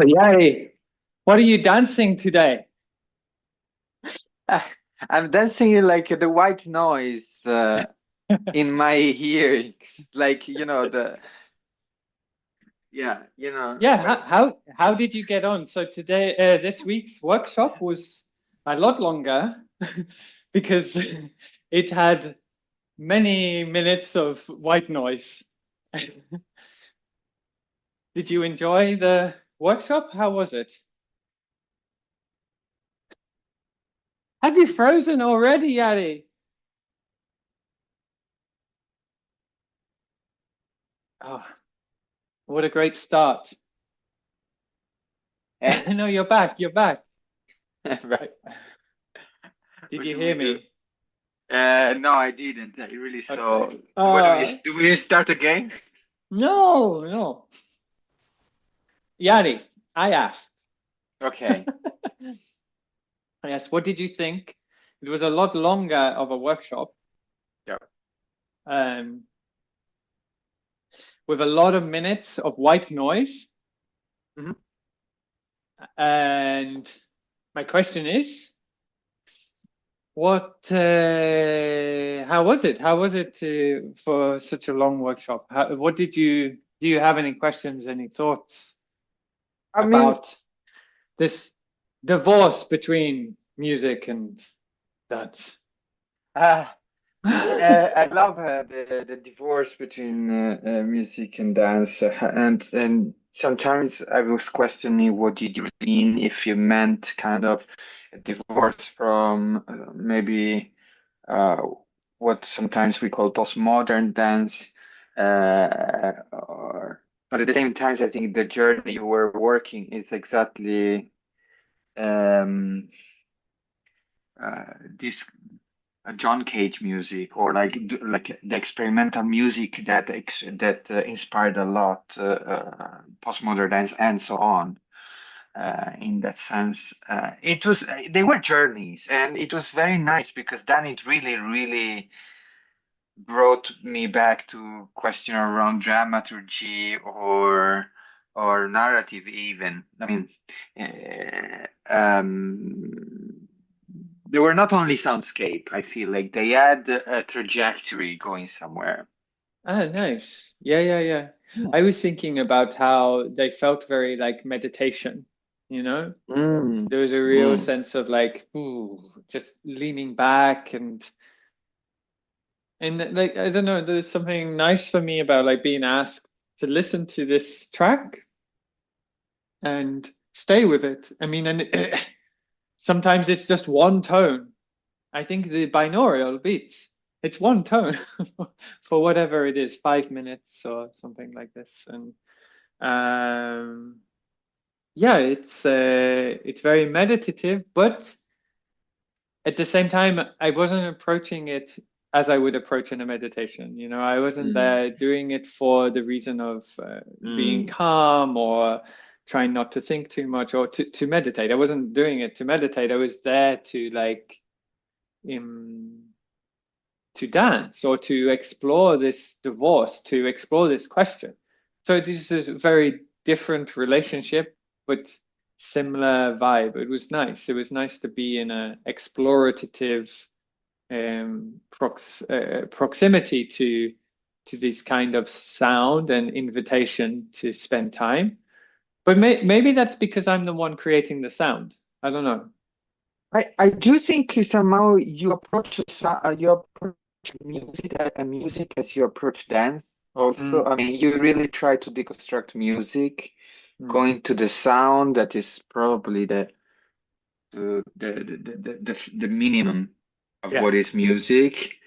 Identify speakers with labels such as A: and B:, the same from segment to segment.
A: So Yari, what are you dancing today?
B: Ah, I'm dancing like the white noise in my ears, like the yeah,
A: Yeah,
B: when
A: how did you get on? So today, this week's workshop was a lot longer because it had many minutes of white noise. Did you enjoy the workshop? How was it? Have you frozen already, Yari? Oh, what a great start.
B: eh?
A: No, you're back. You're back.
B: Right.
A: Did
B: What
A: you
B: do we
A: hear
B: do?
A: me?
B: No, I didn't. I really saw.
A: Okay.
B: What do we start again?
A: No, no. Yari, I asked.
B: Okay.
A: Yes, what did you think? It was a lot longer of a workshop,
B: Yeah.
A: um, with a lot of minutes of white noise.
B: Mhm.
A: And my question is, how was it? How was it for such a long workshop? What do you have any questions, any thoughts
B: I mean,
A: about this divorce between music and dance?
B: uh, I love the divorce between music and dance, and sometimes I was questioning what did you mean if you meant kind of a divorce from maybe uh, what sometimes we call postmodern dance, but at the same time, I think the journey you were working is exactly um, this John Cage music or like the experimental music that inspired a lot postmodern dance and so on. In that sense, it was they were journeys, and it was very nice because then it really brought me back to question around dramaturgy or narrative even. I mean, they were not only soundscape. I feel like they had a trajectory going somewhere.
A: Ah, nice. Yeah, yeah, yeah.
B: Yeah.
A: I was thinking about how they felt very like meditation, you know?
B: Mm,
A: There was a real
B: mm.
A: sense of like, ooh, just leaning back and like I don't know, there's something nice for me about like being asked to listen to this track and stay with it. I mean, and sometimes it's just one tone. I think the binaural beats, it's one tone for whatever it is, 5 minutes or something like this. And um, yeah, it's very meditative, but at the same time, I wasn't approaching it as I would approach in a meditation. You know, I wasn't
B: Mm,
A: there doing it for the reason of being
B: mm,
A: calm or trying not to think too much or to meditate. I wasn't doing it to meditate. I was there to like um, to dance or to explore this divorce, to explore this question. So this is a very different relationship, but similar vibe. It was nice. It was nice to be in a explorative proximity to this kind of sound and invitation to spend time. But maybe that's because I'm the one creating the sound. I don't know.
B: I do think somehow you approach music as you approach dance. Also,
A: Mm,
B: I mean, you really try to deconstruct music,
A: mm,
B: going to the sound that is probably the minimum of
A: yeah.
B: what is music,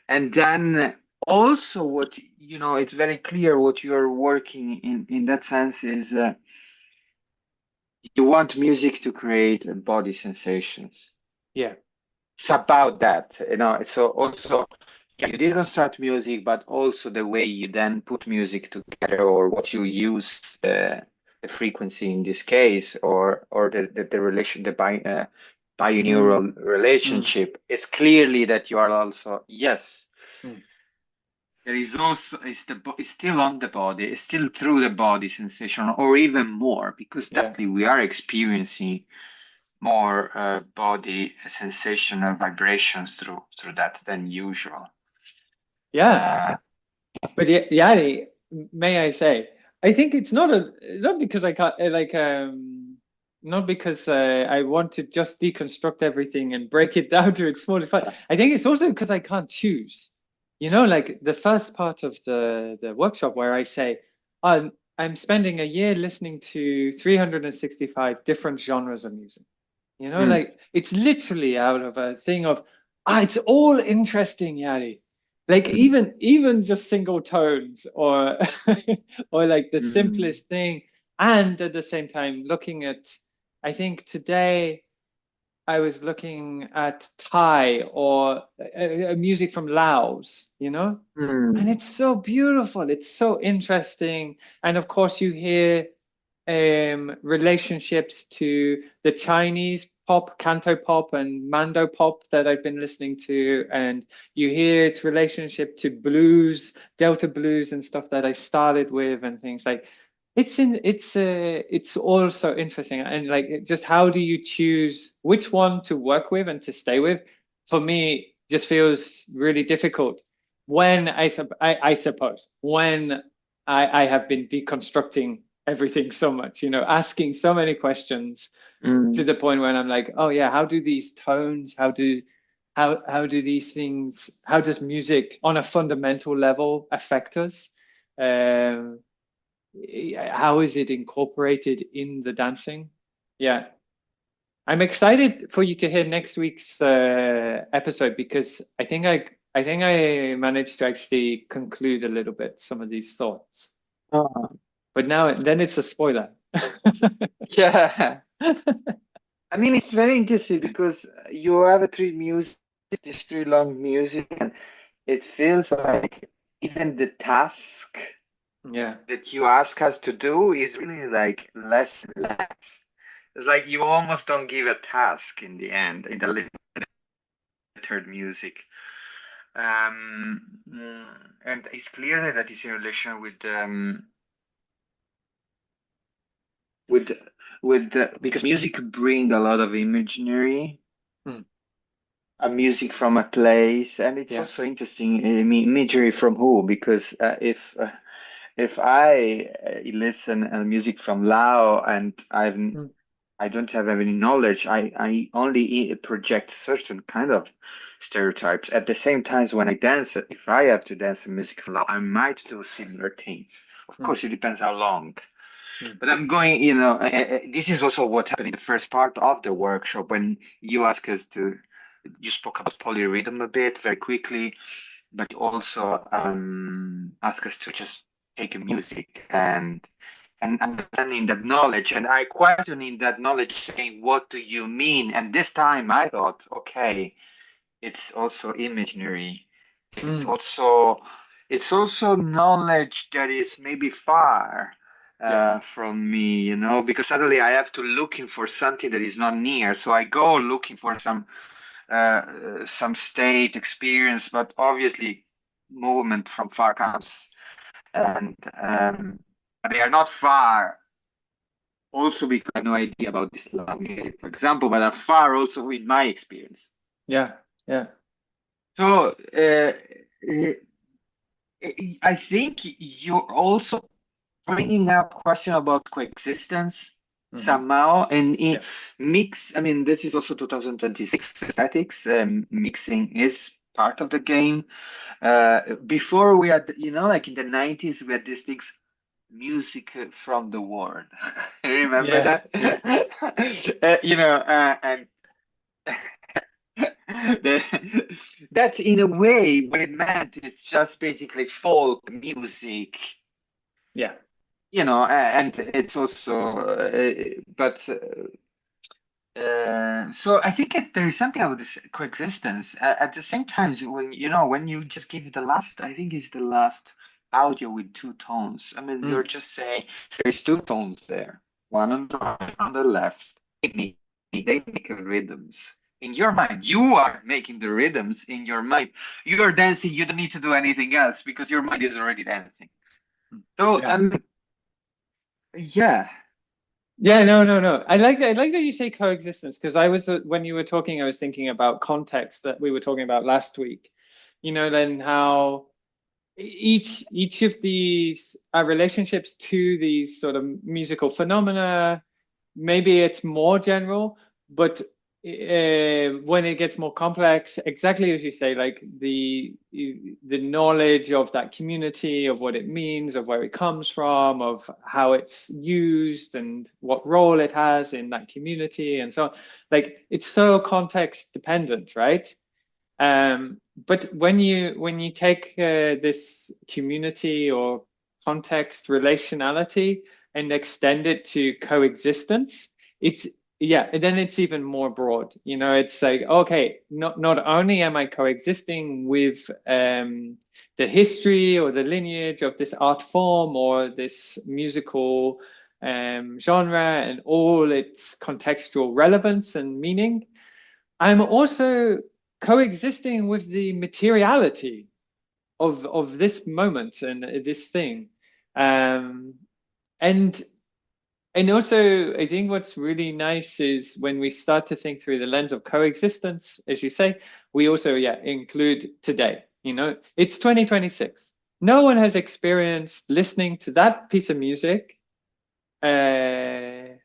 B: and then also what it's very clear what you're working in that sense is you want music to create body sensations.
A: Yeah.
B: It's about that, So also, yeah, you didn't start music, but also the way you then put music together, or what you use the frequency in this case, or the relation,
A: Mm,
B: binaural
A: mm,
B: relationship. It's clearly that you are also yes.
A: mm.
B: there is also it's still on the body, it's still through the body sensation, or even more, because
A: Yeah.
B: definitely we are experiencing more body sensation and vibrations through that than usual.
A: Yeah.
B: Uh,
A: But Yari, may I say, I think it's not because I can't not because I want to just deconstruct everything and break it down to its smallest part. I think it's also because I can't choose. You know, like the first part of the workshop where I say, I'm spending a year listening to 365 different genres of music. You know,
B: mm,
A: like it's literally out of a thing of, it's all interesting, Yari. Like even just single tones or or like the
B: mm,
A: simplest thing, and at the same time looking at, I think today I was looking at Thai or music from Laos, you know, and
B: mm,
A: it's so beautiful. It's so interesting, and of course you hear relationships to the Chinese pop, canto pop, and mando pop that I've been listening to, and you hear its relationship to blues, Delta blues, and stuff that I started with, and things like it's also interesting, and like just how do you choose which one to work with and to stay with? For me, just feels really difficult when I suppose when I have been deconstructing everything so much, you know, asking so many questions to
B: mm.
A: the point where I'm like, oh yeah, how do these tones, how do these things, how does music on a fundamental level affect us? Um, how is it incorporated in the dancing? Yeah, I'm excited for you to hear next week's episode because I think I managed to actually conclude a little bit some of these thoughts.
B: Oh,
A: But now then it's a spoiler.
B: yeah. I mean, it's very interesting because you have a three music, this three long music, and it feels like even the task
A: Yeah.
B: that you ask us to do is really like less and less. It's like you almost don't give a task in the end in the lettered music. And it's clear that it's in relation with because music bring a lot of imagery,
A: Mm,
B: a music from a place, and it's
A: yeah.
B: also interesting. I mean, imagery from who? Because if I listen music from Lao and
A: Mm,
B: I don't have any knowledge. I only project certain kind of stereotypes. At the same time, when I dance, if I have to dance music from Lao, I might do similar things. Of
A: mm,
B: course, it depends how long.
A: mm,
B: But I'm going, this is also what happened in the first part of the workshop when you asked us to, you spoke about polyrhythm a bit very quickly, but you also asked us to just take a music and understanding that knowledge. And I questioning that knowledge, saying, what do you mean? And this time I thought, okay, it's also imaginary. It's
A: mm,
B: also it's also knowledge that is maybe far
A: yeah.
B: from me, because suddenly I have to looking for something that is not near. So I go looking for some state experience, but obviously movement from far comes, and they are not far also because I have no idea about this loud music, for example, but are far also in my experience.
A: Yeah. Yeah.
B: So uh, I think you're also bringing up question about coexistence
A: Hmm.
B: somehow, and
A: Yeah.
B: mix. I mean, this is also 2026 aesthetics. Mixing is part of the game. Before we had, like in the 90s, we had these things music from the world. Remember
A: Yeah.
B: that?
A: Yeah.
B: And that's in a way what it meant. It's just basically folk music,
A: Yeah.
B: and it's also, but so I think there is something about this coexistence. At the same time, when you just give it the last, I think it's the last audio with two tones. I mean, you're
A: Mm,
B: just saying there's two tones there, one on the right, on the left. They make rhythms. in your mind. You are making the rhythms in your mind. You are dancing. You don't need to do anything else because your mind is already dancing. So,
A: Yeah.
B: yeah.
A: Yeah, no, no, no. I like that you say coexistence because I was when you were talking, I was thinking about context that we were talking about last week. You know, then how each of these relationships to these sort of musical phenomena, maybe it's more general, but when it gets more complex, exactly as you say, like the knowledge of that community, of what it means, of where it comes from, of how it's used, and what role it has in that community, and so on. Like it's so context dependent, right? But when you take this community or context relationality and extend it to coexistence, it's yeah, and then it's even more broad. You know, it's like okay, not only am I coexisting with the history or the lineage of this art form or this musical genre and all its contextual relevance and meaning, I'm also coexisting with the materiality of this moment and this thing. Um, and and also I think what's really nice is when we start to think through the lens of coexistence, as you say, we also yeah include today. You know, it's 2026. No one has experienced listening to that piece of music uh,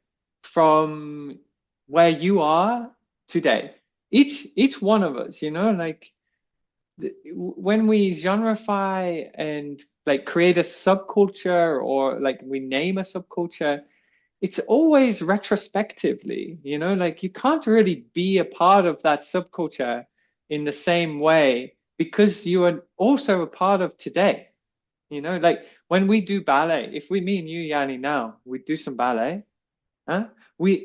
A: from where you are today. Each one of us, you know, like when we genreify and like create a subculture or like we name a subculture, it's always retrospectively, you know, like you can't really be a part of that subculture in the same way because you are also a part of today. You know, like when we do ballet, if we me and you, Yanni, now we do some ballet, huh? We're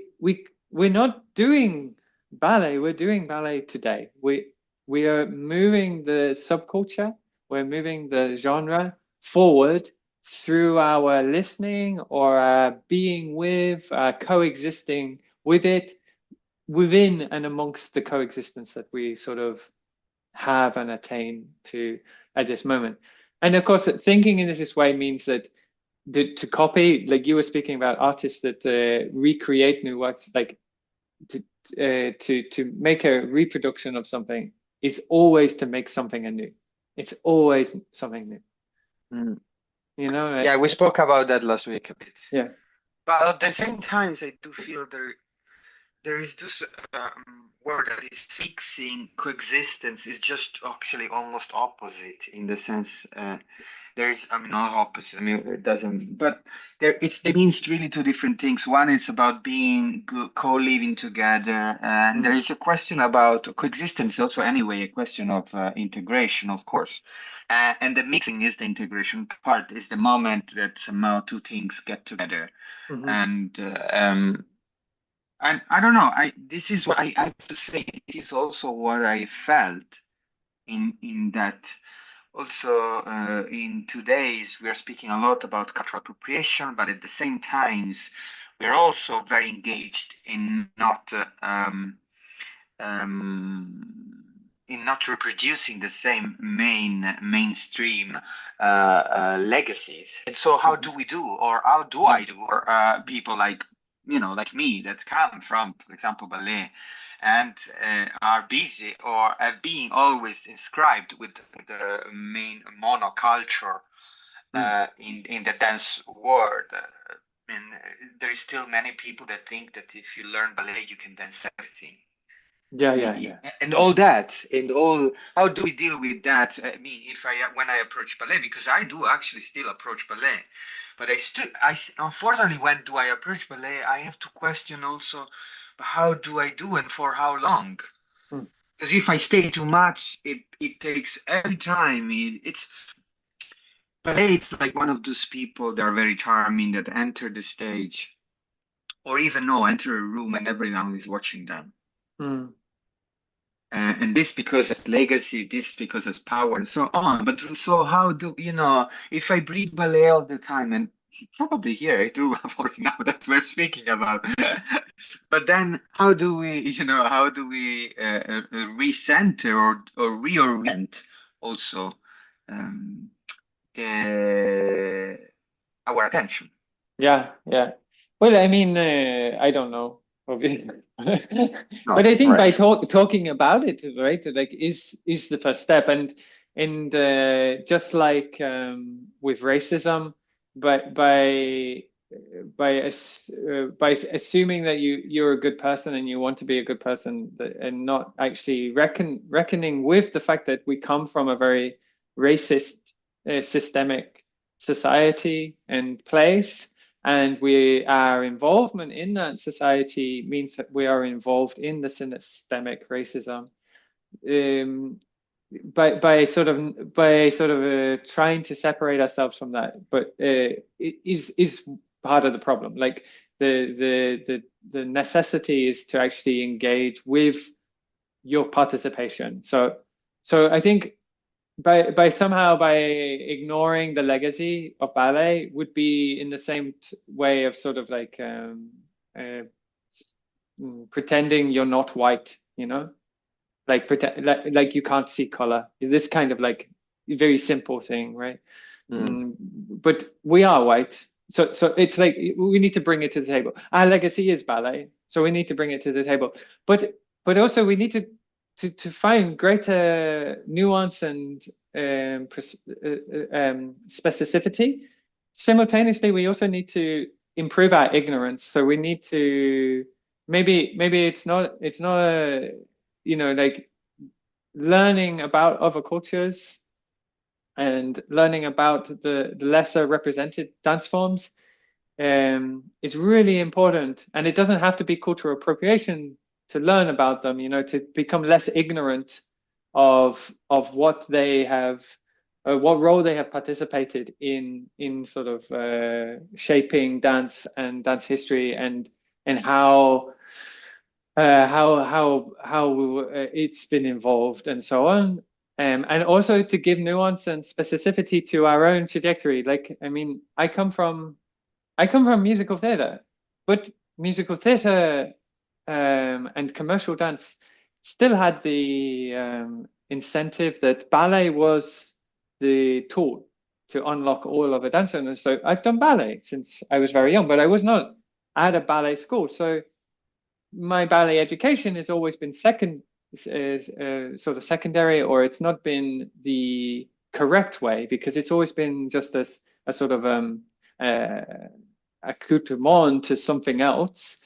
A: not doing ballet. We're doing ballet today. We are moving the subculture. We're moving the genre forward through our listening or being with, coexisting with it within and amongst the coexistence that we sort of have and attain to at this moment. And of course, thinking in this way means that to copy, like you were speaking about artists that recreate new works, like to to make a reproduction of something is always to make something anew. It's always something new.
B: Mm.
A: You know?
B: Yeah, we spoke about that last week a bit.
A: Yeah.
B: But at the same time, I do feel there is this word that is fixing coexistence is just actually almost opposite in the sense there is, I mean, not opposite. I mean, it doesn't, but it means really two different things. One is about being co-living together, and there
A: Mm.
B: is a question about coexistence. Also, anyway, a question of integration, of course, and the mixing is the integration part. Is the moment that somehow two things get together,
A: Hmm.
B: and and I don't know. I This is what I have to say. This is also what I felt in that. Also, in today's, we are speaking a lot about cultural appropriation, but at the same times, we're also very engaged in not reproducing the same mainstream legacies. And so, how do we do, or how do I
A: Mm.
B: do, or people like like me that come from, for example, ballet, and are busy or have been always inscribed with the main monoculture
A: Mm.
B: in the dance world. And there is still many people that think that if you learn ballet, you can dance everything.
A: Yeah,
B: I
A: yeah,
B: mean,
A: yeah.
B: and all that, and all. How do we deal with that? I mean, if I when I approach ballet, because I do actually still approach ballet, but unfortunately, when do I approach ballet, I have to question also, how do I do and for how long?
A: Mm.
B: Because if I stay too much, it takes every time. It's ballet. It's like one of those people that are very charming that enter the stage, or even no, enter a room and everyone is watching them.
A: Mm.
B: And this because it's legacy, this because it's power, and so on. But so how do if I breathe ballet all the time, and Probably here I do now that we're speaking about. But then how do we, how do we recenter or reorient also um, uh, our attention?
A: Yeah, yeah. Well, I mean, I don't know, obviously,
B: No,
A: but I think by
B: right.
A: talking about it, right, like is the first step, and just like with racism, but by assuming that you're a good person and you want to be a good person, and not actually reckoning with the fact that we come from a very racist, systemic society and place, and our involvement in that society means that we are involved in the systemic racism. Um, by trying to separate ourselves from that, but it is part of the problem. Like the necessity is to actually engage with your participation. So I think by ignoring the legacy of ballet would be in the same way of sort of like uh, pretending you're not white, like pretend like you can't see color. This kind of like very simple thing, right?
B: Mm.
A: But we are white, so it's like we need to bring it to the table. Our legacy is ballet, so we need to bring it to the table. But also we need to find greater nuance and specificity. Simultaneously, we also need to improve our ignorance. So we need to maybe it's not a like learning about other cultures and learning about the lesser represented dance forms is really important. And it doesn't have to be cultural appropriation to learn about them, to become less ignorant of what they have, what role they have participated in sort of shaping dance and dance history, and how it's been involved and so on. And also to give nuance and specificity to our own trajectory. Like, I mean, I come from musical theatre, but musical theatre and commercial dance still had the incentive that ballet was the tool to unlock all of the dance. And so I've done ballet since I was very young, but I was not at a ballet school. So my ballet education has always been sort of secondary, or it's not been the correct way, because it's always been just as a sort of uh, accoutrement to something else.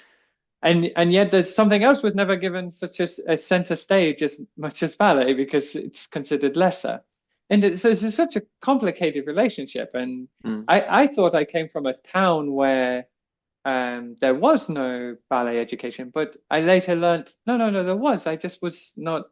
A: And yet there's something else was never given such a center stage as much as ballet, because it's considered lesser. And it's such a complicated relationship. And
B: Mm.
A: I thought I came from a town where there was no ballet education, but I later learned no, there was. I just was um,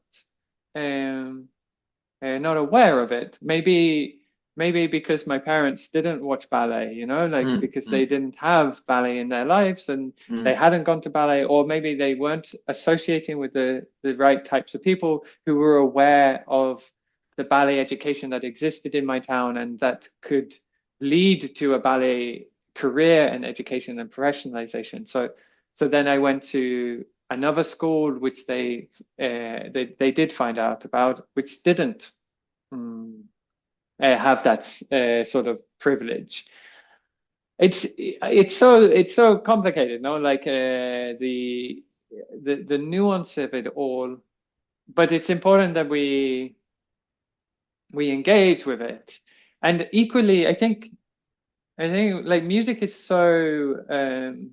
A: not aware of it. Maybe because my parents didn't watch ballet, like
B: Mm.
A: because they
B: Mm.
A: didn't have ballet in their lives and they
B: Mm.
A: hadn't gone to ballet, or maybe they weren't associating with the right types of people who were aware of the ballet education that existed in my town and that could lead to a ballet career and education and professionalization. So then I went to another school which they did find out about, which didn't um, have that sort of privilege. It's so complicated, no? Like the nuance of it all, but it's important that we engage with it. And equally, I think like music is so mm,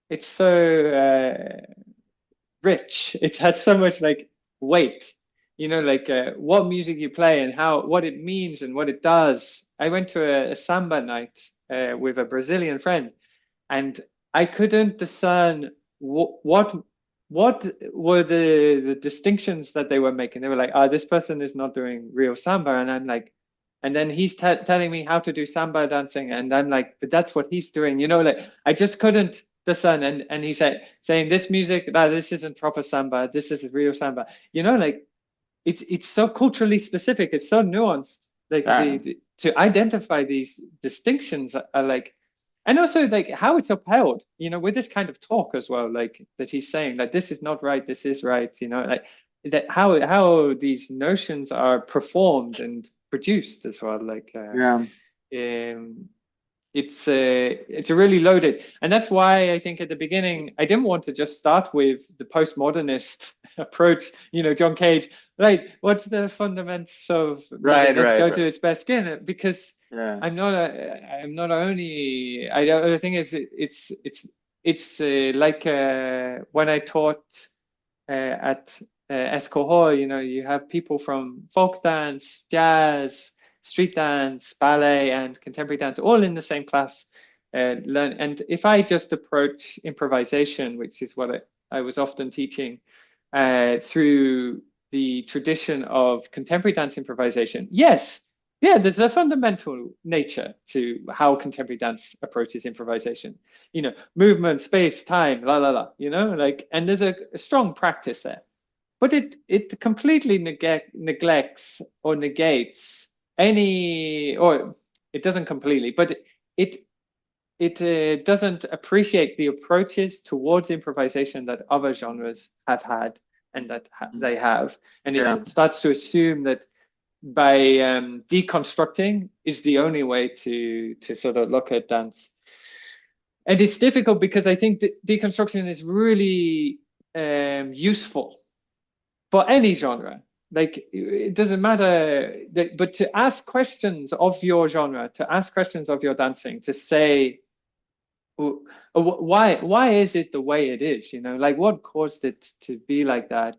A: it's so rich. It has so much like weight, like what music you play and what it means and what it does. I went to a samba night with a Brazilian friend, and I couldn't discern what were the distinctions that they were making. They were like, "Oh, this person is not doing real samba," and I'm like, and then he's telling me how to do samba dancing, and I'm like, but that's what he's doing, like I just couldn't discern. And he said saying this music, that this isn't proper samba, this is real samba, like it's so culturally specific, it's so nuanced Like
B: Yeah.
A: to identify these distinctions are like, and also like how it's upheld, with this kind of talk as well, like that he's saying like this is not right, this is right, like that how these notions are performed and produced as well, like
B: Yeah.
A: um, it's a really loaded, and that's why I think at the beginning I didn't want to just start with the postmodernist approach, John Cage, right? What's the fundamentals of music?
B: Right,
A: Let's
B: right,
A: go
B: right.
A: to its best skin, because
B: Yeah.
A: I'm not only I think it's like when I taught at Escohol, you have people from folk dance, jazz, street dance, ballet, and contemporary dance, all in the same class. Learn, and if I just approach improvisation, which is what I was often teaching, through the tradition of contemporary dance improvisation, yes, yeah, there's a fundamental nature to how contemporary dance approaches improvisation. Movement, space, time, la la la. Like, and there's a strong practice there, but it completely neglects or negates any, or it doesn't completely, but it it doesn't appreciate the approaches towards improvisation that other genres have had and that they have, and it
B: Yeah.
A: starts to assume that by deconstructing is the only way to sort of look at dance. And it's difficult because I think that deconstruction is really useful for any genre. Like it doesn't matter, but to ask questions of your genre, to ask questions of your dancing, to say why is it the way it is? Like what caused it to be like that?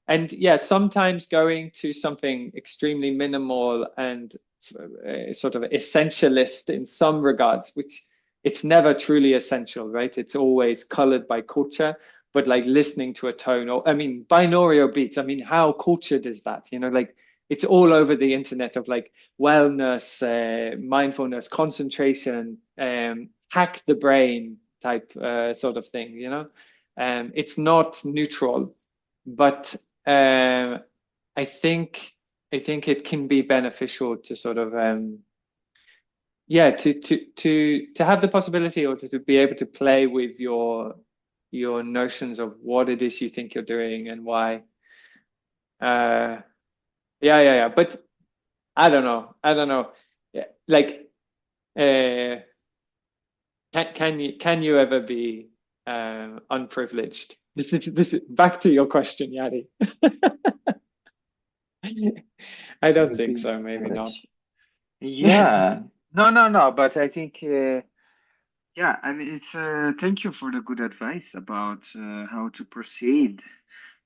A: And yeah, sometimes going to something extremely minimal and sort of essentialist in some regards, which it's never truly essential, right? It's always colored by culture. But like listening to a tone, or I mean, binaural beats. I mean, how cultured is that? Like it's all over the internet of like wellness, mindfulness, concentration, hack the brain type sort of thing. It's not neutral, but I think it can be beneficial to sort of yeah, to have the possibility, or to be able to play with your notions of what it is you think you're doing and why. Uh, yeah. But I don't know. Yeah, like, uh, can you ever be unprivileged? This is back to your question, Yadi. I don't think
B: Maybe.
A: so. Maybe not.
B: Yeah. No, no, no. But I think, yeah, I mean, it's, thank you for the good advice about how to proceed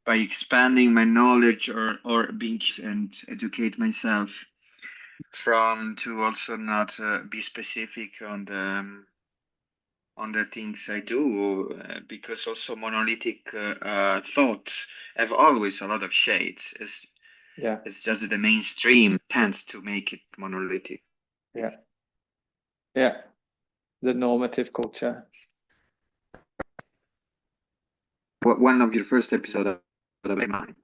B: by expanding my knowledge, or being and educate myself from to also not be specific on the things I do, because also monolithic thoughts have always a lot of shades.
A: Yeah,
B: It's just the mainstream tends to make it monolithic.
A: yeah, yeah. The normative culture.
B: One of your first episodes of Ballet Mime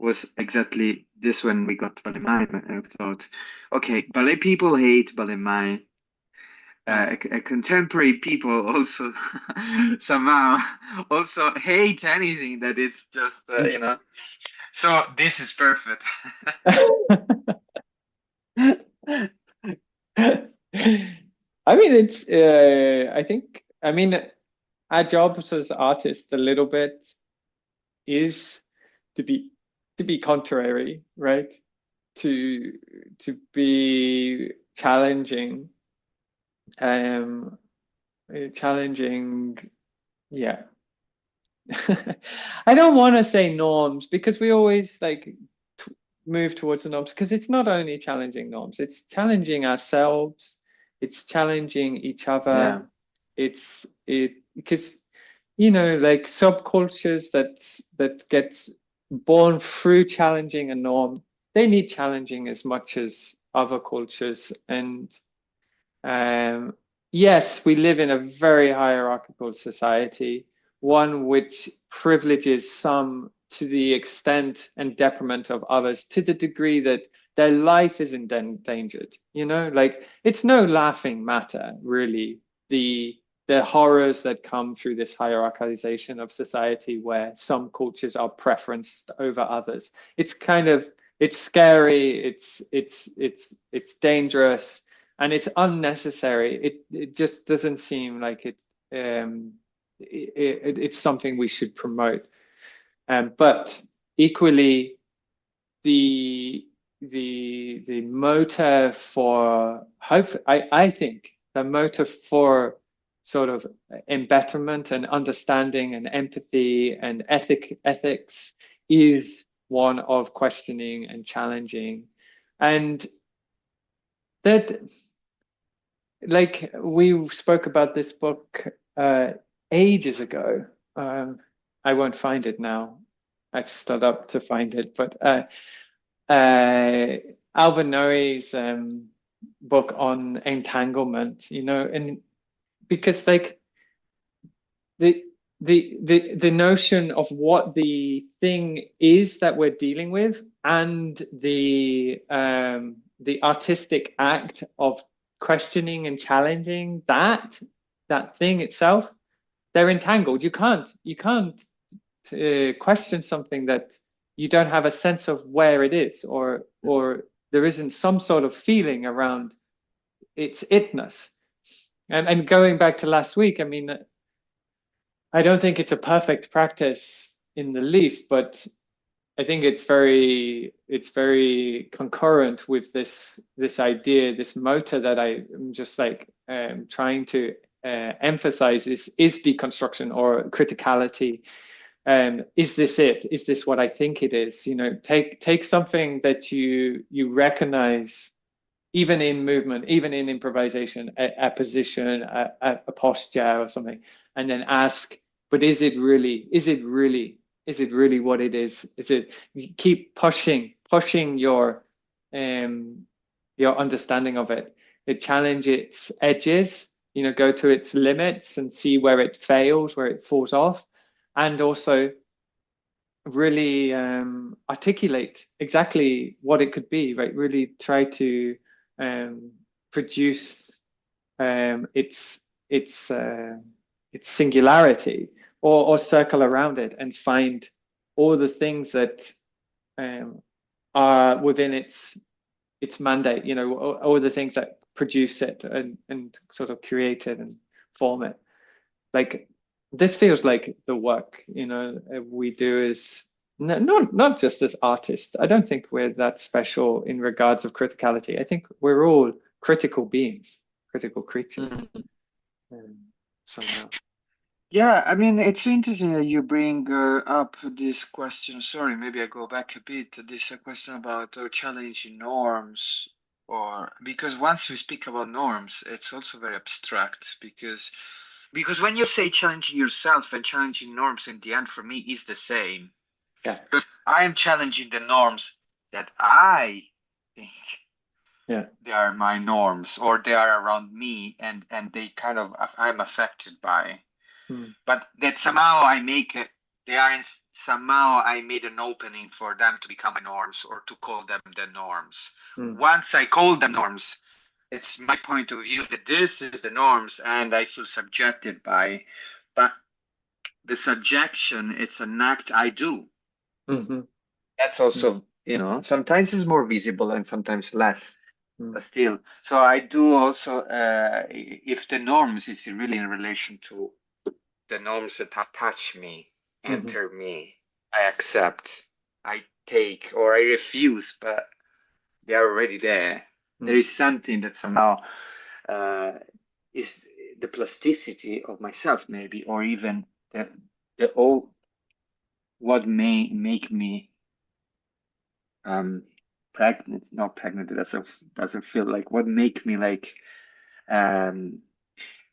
B: was exactly this when we got Ballet Mime. I thought, okay, ballet people hate Ballet Mime.
A: Mm.
B: Contemporary people also somehow also hate anything that is just, So this is perfect.
A: I mean, I think, I mean, our jobs as artists a little bit is to be contrary, right? To be challenging, um, challenging, yeah. I don't want to say norms, because we always like move towards the norms, because it's not only challenging norms, it's challenging ourselves, it's challenging each other,
B: Yeah,
A: it's it because like subcultures that gets born through challenging a norm, they need challenging as much as other cultures. And yes, we live in a very hierarchical society, one which privileges some to the extent and detriment of others, to the degree that their life isn't endangered, like it's no laughing matter, really. The horrors that come through this hierarchization of society where some cultures are preferenced over others. It's scary, it's dangerous, and it's unnecessary. It just doesn't seem like it's something we should promote. But equally, the the motive for hope, I think the motive for sort of embetterment and understanding and empathy and ethics is one of questioning and challenging. And that, like, we spoke about this book ages ago. I won't find it now. I've stood up to find it, but Alvin Noe's book on entanglement, and because like the notion of what the thing is that we're dealing with, and the artistic act of questioning and challenging that thing itself, they're entangled. You can't question something that you don't have a sense of where it is, or there isn't some sort of feeling around its itness. And going back to last week, I mean, I don't think it's a perfect practice in the least, but I think it's very concurrent with this idea, this motor that I'm just like trying to emphasize is deconstruction or criticality. Is this it? Is this what I think it is? Take something that you recognize, even in movement, even in improvisation, a position, a posture or something, and then ask, but is it really? Is it really what it is? Is it, you keep pushing your understanding of it. It challenge its edges, go to its limits and see where it fails, where it falls off, and also really articulate exactly what it could be, right? Really try to produce its singularity, or circle around it and find all the things that are within its mandate, all the things that produce it and sort of create it and form it. Like, this feels like the work we do is not just as artists. I don't think we're that special in regards of criticality. I think we're all critical beings, critical creatures. Somehow.
B: Yeah, I mean, it's interesting that you bring up this question. Sorry, maybe I go back a bit. This question about challenging norms, or because once we speak about norms, it's also very abstract because when you say challenging yourself and challenging norms, in the end, for me, is the same.
A: Yeah.
B: Because I am challenging the norms that I think they are my norms, or they are around me, and they kind of I'm affected by. But that somehow I make it, somehow I made an opening for them to become my norms, or to call them the norms. Once I call them norms, it's my point of view that this is the norms and I feel subjected by. But the subjection, it's an act I do. That's also, sometimes it's more visible and sometimes less. But still, so I do also, if the norms is really in relation to the norms that touch me, enter me, I accept, I take, or I refuse, but they are already there. There is something that somehow is the plasticity of myself, maybe, or even what may make me pregnant, not pregnant, that doesn't feel like, what make me like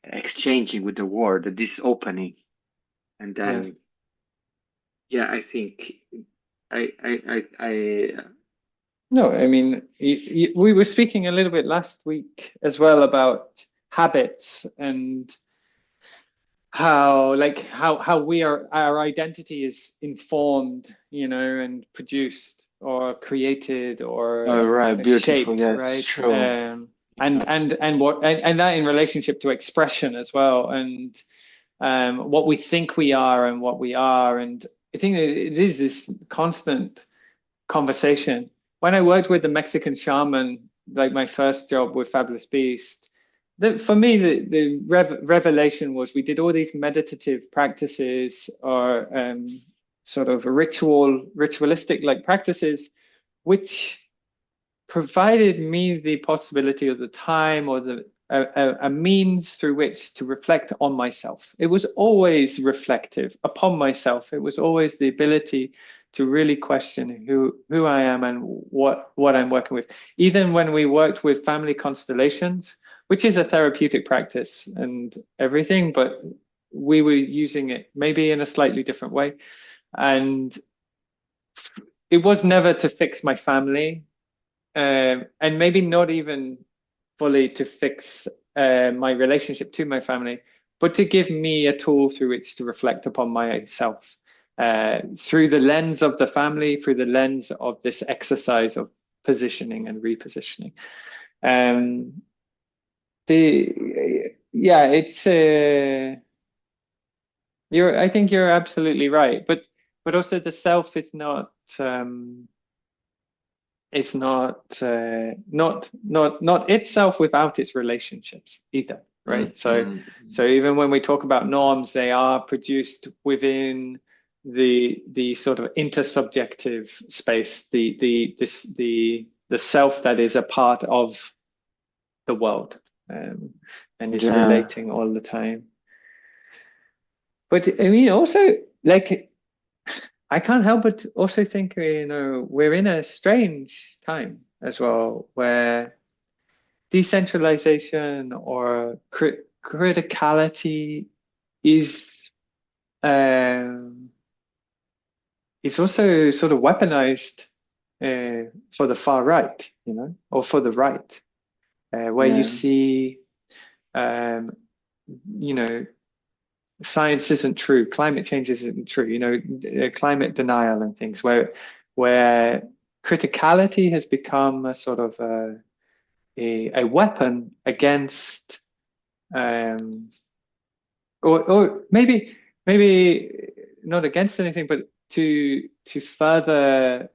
B: exchanging with the world, this opening. And then I think I
A: no, I mean, we were speaking a little bit last week as well about habits, and how our identity is informed, and produced or created
B: Oh,
A: or
B: right. Beautiful.
A: shaped,
B: Yes,
A: right?
B: true.
A: And that in relationship to expression as well, and what we think we are and what we are. And I think it is this constant conversation. When I worked with the Mexican shaman, like my first job with Fabulous Beast, for me, the revelation was we did all these meditative practices or sort of ritualistic like practices, which provided me the possibility of the time or a means through which to reflect on myself. It was always reflective upon myself. It was always the ability to really question who I am and what I'm working with. Even when we worked with family constellations, which is a therapeutic practice and everything, but we were using it maybe in a slightly different way. And it was never to fix my family, and maybe not even fully to fix my relationship to my family, but to give me a tool through which to reflect upon myself through the lens of the family, through the lens of this exercise of positioning and repositioning. Um, the yeah, it's I think you're absolutely right, but also the self is not. It's not itself without its relationships either, right? So even when we talk about norms, they are produced within the sort of intersubjective space, the self that is a part of the world, and is
B: Yeah.
A: relating all the time. But I mean, also, like, I can't help but also think, we're in a strange time as well, where decentralization or criticality is um, is also sort of weaponized for the far right, or for the right, where you
B: Yeah.
A: see, um, you know, science isn't true, climate change isn't true, climate denial and things, where criticality has become a sort of a weapon against, um, or maybe not against anything, but to further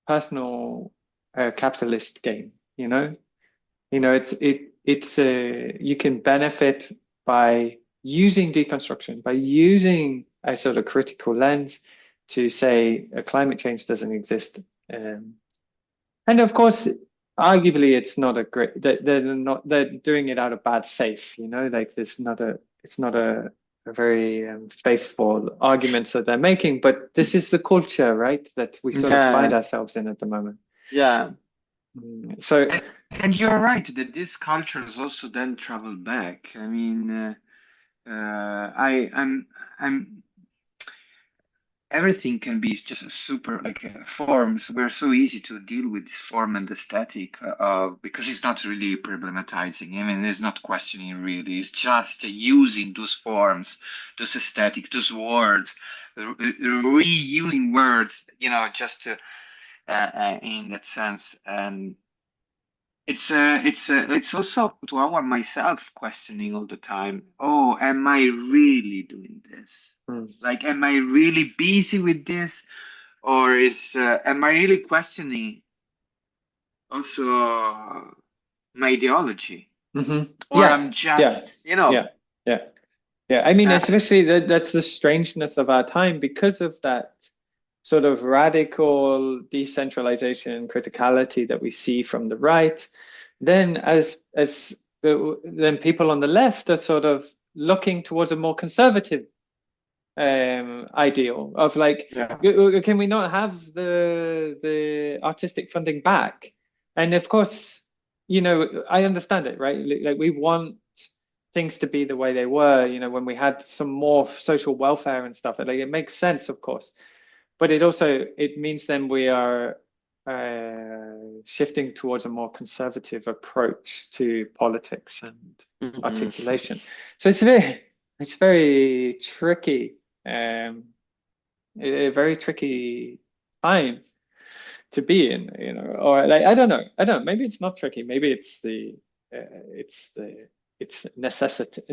A: personal capitalist gain. It's you can benefit by using deconstruction, by using a sort of critical lens to say climate change doesn't exist. Um, and of course, arguably, it's not a great. They're doing it out of bad faith. Like it's not a very faithful arguments that they're making. But this is the culture, right? That we sort of find
B: Yeah.
A: ourselves in at the moment.
B: Yeah.
A: So.
B: And you're right that these cultures also then travel back. I mean, I'm everything can be just a super like forms. We're so easy to deal with this form and aesthetic because it's not really problematizing. I mean, it's not questioning really. It's just using those forms, those aesthetic, those words, reusing words. Just to, in that sense. And it's also to our myself questioning all the time. Oh, am I really doing this?
A: mm,
B: Like, am I really busy with this, or am I really questioning also my ideology, or
A: Yeah,
B: I'm
A: yeah,
B: just,
A: yeah, yeah, yeah. I mean,
B: uh,
A: especially that's the strangeness of our time because of that sort of radical decentralization, criticality that we see from the right. Then, then people on the left are sort of looking towards a more conservative ideal of like,
B: yeah,
A: can we not have the artistic funding back? And of course, I understand it, right? Like we want things to be the way they were, when we had some more social welfare and stuff. Like it makes sense, of course, but it means then we are shifting towards a more conservative approach to politics and
B: mhm.
A: articulation. So it's very tricky, um, a very tricky time to be in, you know, or like I don't know, maybe it's not tricky, maybe it's the it's necessary.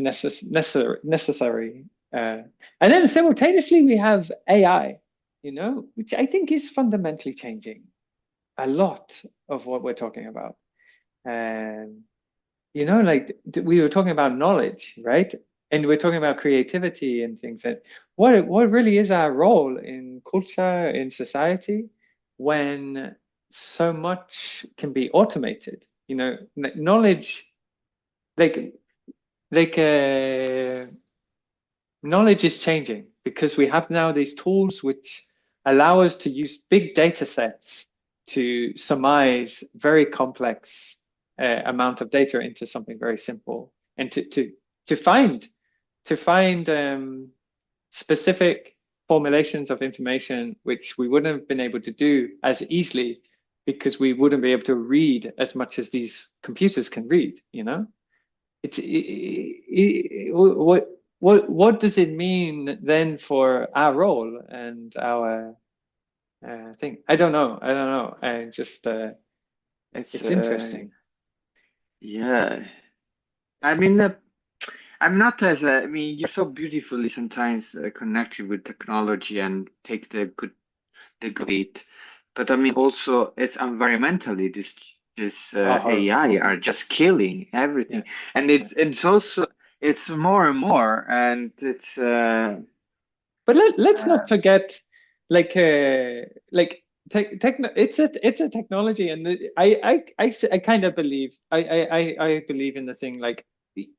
A: And then simultaneously we have AI, you know, which I think is fundamentally changing a lot of what we're talking about. Um, you know, like we were talking about knowledge, right? And we're talking about creativity and things. And what really is our role in culture, in society, when so much can be automated? You know, knowledge, like like knowledge is changing because we have now these tools which allow us to use big data sets to surmise very complex amount of data into something very simple, and to find to find specific formulations of information which we wouldn't have been able to do as easily because we wouldn't be able to read as much as these computers can read, you know. What does it mean then for our role and our thing? I don't know. I don't know. I just
B: It's
A: it's interesting.
B: yeah. I mean, I'm not as I mean, you're so beautifully sometimes connected with technology and take the good of it, but I mean also it's environmentally this
A: Oh, horrible.
B: AI are just killing
A: Yeah.
B: everything, and
A: Yeah.
B: it's also it's more and more, and it's
A: But let's
B: uh
A: not forget, like it's a technology, and I kind of believe I believe in the thing like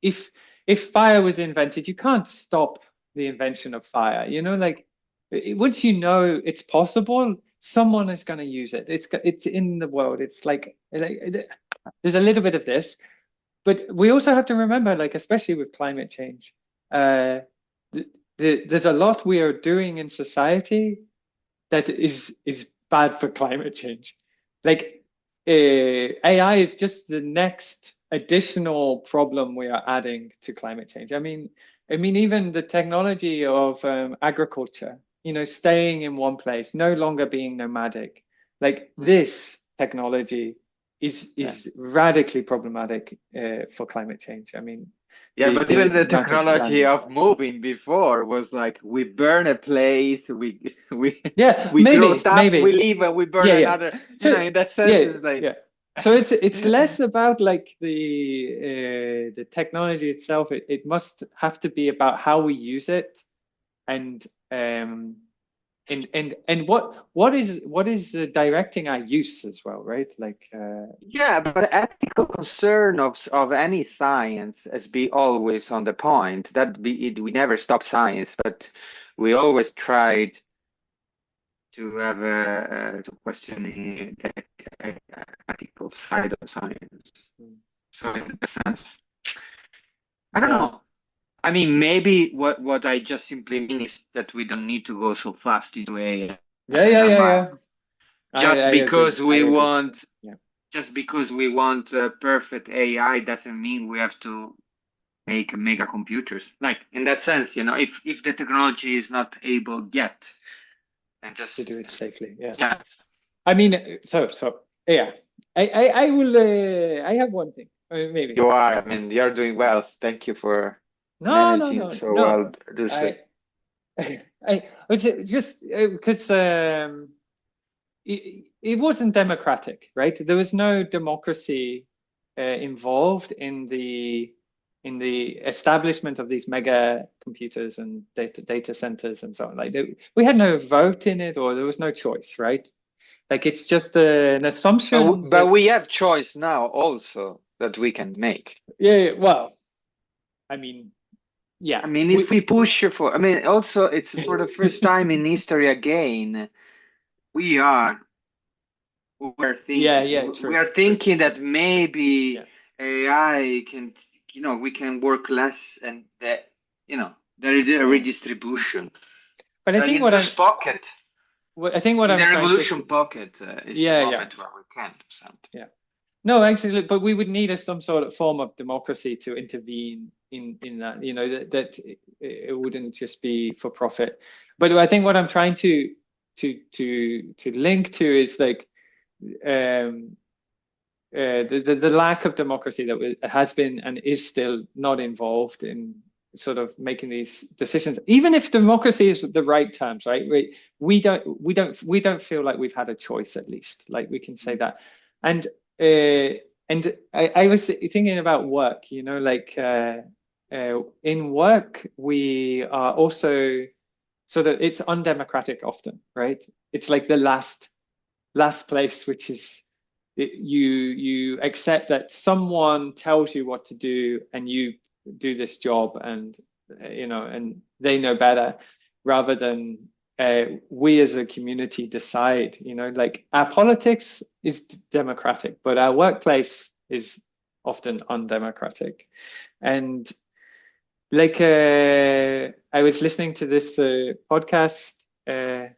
A: if if fire was invented, you can't stop the invention of fire. You know, like once you know it's possible, someone is going to use it. It's in the world. It's like there's a little bit of this, but we also have to remember, like especially with climate change, uh, there's a lot we are doing in society that is bad for climate change. Like AI is just the next additional problem we are adding to climate change. I mean, even the technology of agriculture, you know, staying in one place, no longer being nomadic, like this technology
B: yeah.
A: is radically problematic for climate change. I mean,
B: Yeah, but even
A: the
B: the
A: amount of
B: technology
A: land.
B: of moving before was like we burn a place, we
A: Yeah,
B: we close up, we
A: maybe.
B: leave, and we burn
A: Yeah, yeah.
B: another. You know,
A: So
B: in that sense,
A: yeah,
B: it's like
A: yeah. So it's less about like the technology itself. It must have to be about how we use it, and and what is directing our use as well, right? Like
B: yeah, but ethical concern of any science has be always on the point. That be it, we never stop science, but we always tried to have to question the ethical side of science. So in that sense, I don't
A: yeah,
B: know. I mean, maybe what I just simply mean is that we don't need to go so fast into AI.
A: yeah.
B: Just
A: I agree.
B: because
A: I
B: we
A: agree.
B: want,
A: Yeah,
B: just because we want perfect AI doesn't mean we have to make mega computers. Like in that sense, you know, if the technology is not able yet, then
A: to
B: just
A: do it safely. Yeah.
B: yeah,
A: I mean, so yeah. I will. I have one thing, maybe.
B: you are. I mean, you're doing well. Thank you for
A: No, no,
B: managing
A: no,
B: so
A: no.
B: well this.
A: I I was just because it wasn't democratic, right? There was no democracy involved in the establishment of these mega computers and data centers and so on. Like we had no vote in it, or there was no choice, right? Like it's just an assumption
B: But
A: that
B: we have choice now also that we can make.
A: yeah, well, I mean, yeah,
B: I mean, if
A: we
B: we push for, I mean, also it's for the first time in history again, we are
A: yeah,
B: we
A: true,
B: are
A: true,
B: thinking that maybe
A: yeah,
B: AI can, you know, we can work less and that, you know, there is a
A: yeah.
B: redistribution.
A: But I think
B: In this pocket,
A: I think what
B: in the
A: I'm trying to
B: revolution pocket, is the
A: yeah, yeah,
B: moment where we can do something.
A: yeah. No, actually, but we would need some sort of form of democracy to intervene in that. You know that it wouldn't just be for profit. But I think what I'm trying to link to is like um, the lack of democracy that has been and is still not involved in sort of making these decisions, even if democracy is the right terms, right? We don't feel like we've had a choice, at least, like we can say that. And I was thinking about work, like in work we are also so that it's undemocratic often, right? It's like the last place, which is you accept that someone tells you what to do and you do this job, and and they know better, rather than we as a community decide. Like our politics is democratic, but our workplace is often undemocratic. And like I was listening to this podcast, the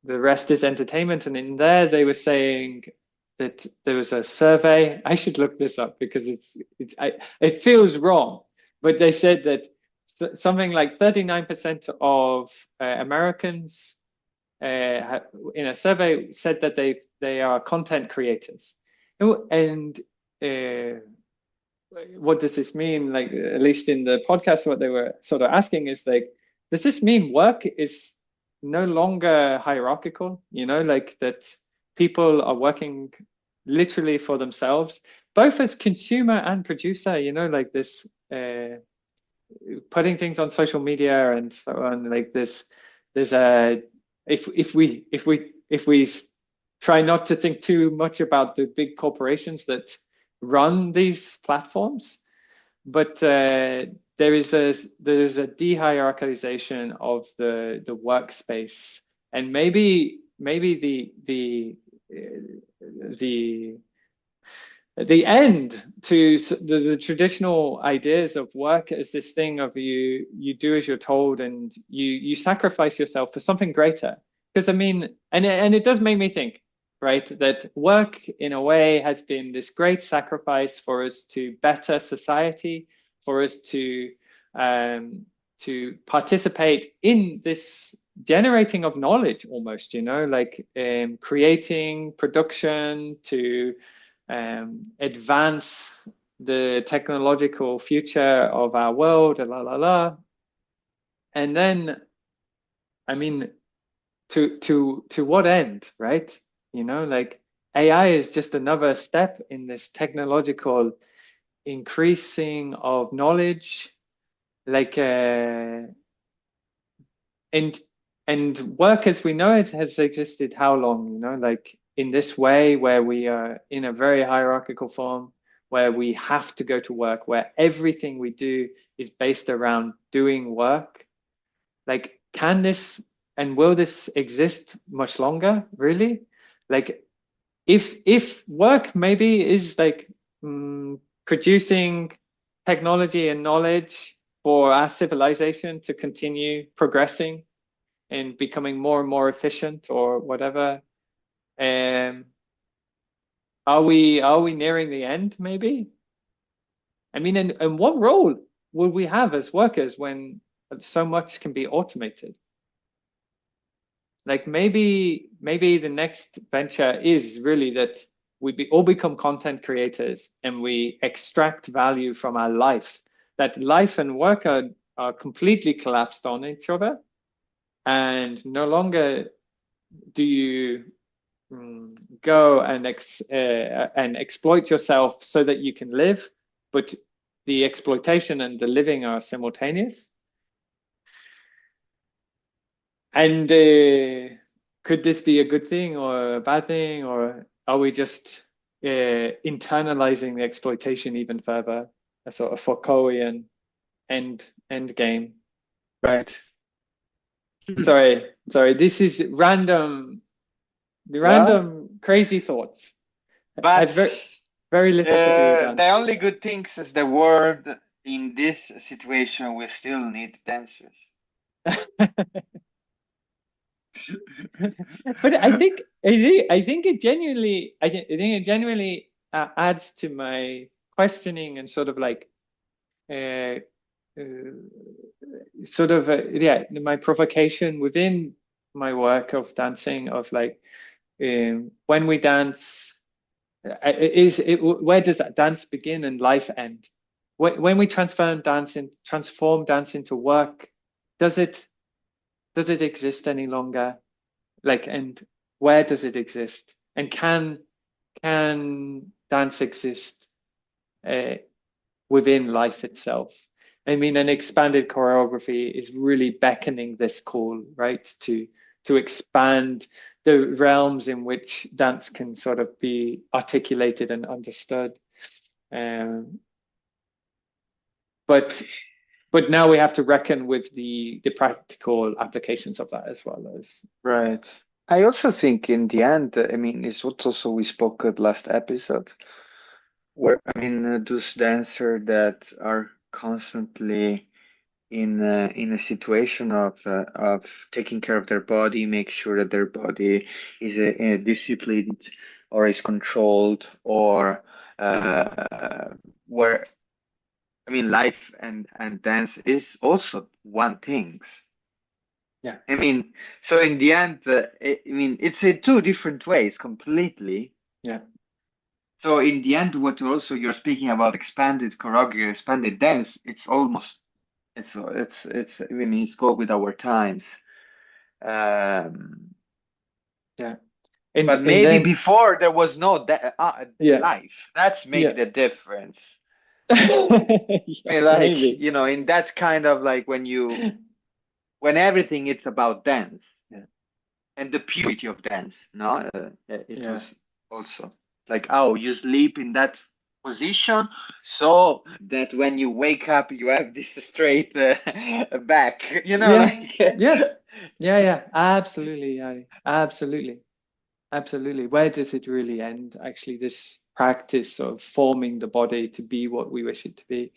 A: rest is entertainment, and in there they were saying that there was a survey. I should look this up because it feels wrong, but they said that something like 39% of Americans in a survey said that they are content creators. And what does this mean? Like, at least in the podcast, what they were sort of asking is like, does this mean work is no longer hierarchical? Like that people are working literally for themselves, both as consumer and producer. Like this, putting things on social media and so on. Like this, there's a if we try not to think too much about the big corporations that run these platforms, but there's a de-hierarchization of the workspace, and maybe the the end to the traditional ideas of work as this thing of you do as you're told, and you sacrifice yourself for something greater. Because I mean, and it does make me think, right, that work in a way has been this great sacrifice for us to better society, for us to participate in this generating of knowledge, almost, like creating production to advance the technological future of our world, la la la. And then, I mean, to what end, right? Like AI is just another step in this technological increasing of knowledge, like and and work as we know it has existed how long, like in this way, where we are in a very hierarchical form, where we have to go to work, where everything we do is based around doing work. Like, can this and will this exist much longer, really? Like, if work maybe is like producing technology and knowledge for our civilization to continue progressing and becoming more and more efficient or whatever, um are we nearing the end, maybe? I mean, and what role will we have as workers when so much can be automated? Like, maybe the next venture is really that all become content creators and we extract value from our life, that life and work are completely collapsed on each other, and no longer do you go and exploit yourself so that you can live, but the exploitation and the living are simultaneous. And could this be a good thing or a bad thing, or are we just internalizing the exploitation even further? A sort of Foucaultian end game, right? Sorry. This is random, the
B: Well,
A: random crazy thoughts.
B: but
A: Had very little to do with
B: the
A: dance.
B: only good things is the world in this situation we still need dancers.
A: But I think it genuinely adds to my questioning and sort of like uh, uh, yeah, my provocation within my work of dancing, of like, when we dance, where does that dance begin and life end? When we transform dance into work, does it does it exist any longer? Like, and where does it exist? And can dance exist uh, within life itself? I mean, an expanded choreography is really beckoning this call, right? To expand the realms in which dance can sort of be articulated and understood. Um, but but now we have to reckon with the practical applications of that as well as
B: Right. I also think in the end, I mean, it's what also we spoke at last episode, where I mean, those dancers that are constantly in a situation of taking care of their body, make sure that their body is disciplined or is controlled, or where I mean, life and dance is also one thing.
A: yeah,
B: I mean, so in the end, I mean, it's in two different ways completely.
A: yeah,
B: So in the end, what also you're speaking about expanded choreography, expanded dance, it's almost it's I mean, it's go with our times. Um,
A: yeah.
B: but
A: And
B: maybe
A: then
B: before there was no
A: yeah,
B: life. That's make
A: yeah.
B: the difference. I
A: Yeah,
B: mean, like,
A: maybe.
B: you know, in that kind of like when everything it's about dance
A: Yeah,
B: and the purity of dance, no, it
A: yeah.
B: was also like, oh, you sleep in that position so that when you wake up, you have this straight back, you know,
A: Yeah,
B: like,
A: yeah, yeah, yeah. Absolutely, yeah, absolutely, absolutely. Where does it really end? Actually, this practice of forming the body to be what we wish it to be.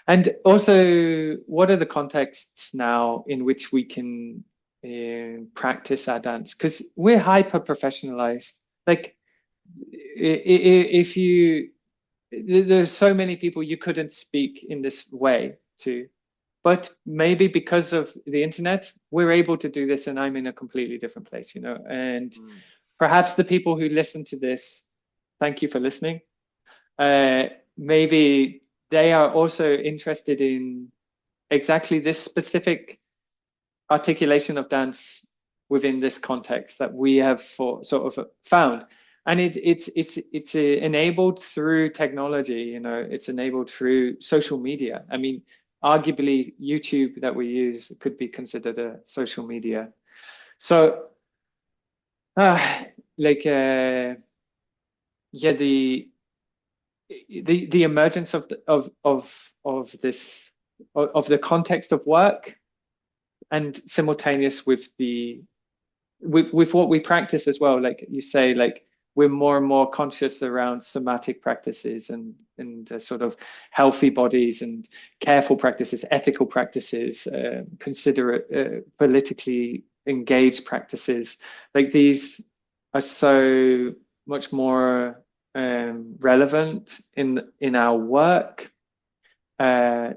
A: And also, what are the contexts now in which we can practice our dance? Because we're hyper professionalized. Like, if you, there's so many people you couldn't speak in this way to. But maybe because of the internet, we're able to do this, and I'm in a completely different place, you know. And
B: mm,
A: perhaps the people who listen to this, thank you for listening. Uh, Maybe they are also interested in exactly this specific articulation of dance within this context that we have sort of found. And it's enabled through technology, you know, it's enabled through social media. I mean, arguably YouTube that we use could be considered a social media. So uh, like yeah, the emergence of of this of the context of work and simultaneous with the with what we practice as well, like you say, like we're more and more conscious around somatic practices and sort of healthy bodies and careful practices, ethical practices, considerate, politically engaged practices. Like these are so much more relevant in our work, uh,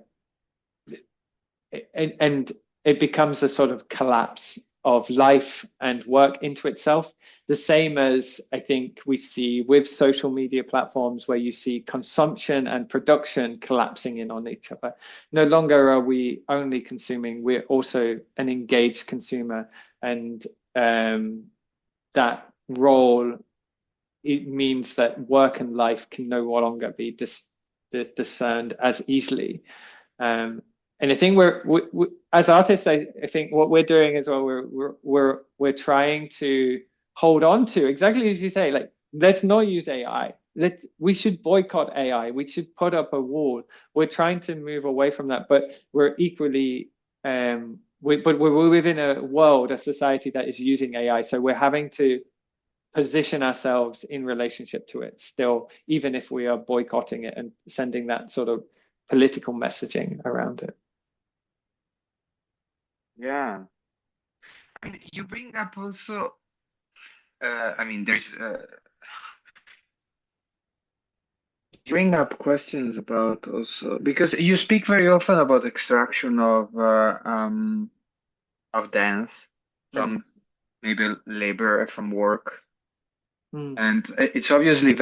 A: and it becomes a sort of collapse of life and work into itself. The same as I think we see with social media platforms, where you see consumption and production collapsing in on each other. No longer are we only consuming, we're also an engaged consumer. And that role, it means that work and life can no longer be discerned as easily. Um, and I think we as artists, I think what we're doing as well, we're trying to hold on to exactly as you say, like let's not use AI. We should boycott AI. We should put up a wall. We're trying to move away from that, but we're equally but we're within a world, a society that is using AI. So we're having to position ourselves in relationship to it still, even if we are boycotting it and sending that sort of political messaging around it.
B: yeah. I mean, you bring up also, I mean, there's you bring up questions about also because you speak very often about extraction of dance
A: Yeah,
B: from maybe labor from work.
A: Mm.
B: And it's obviously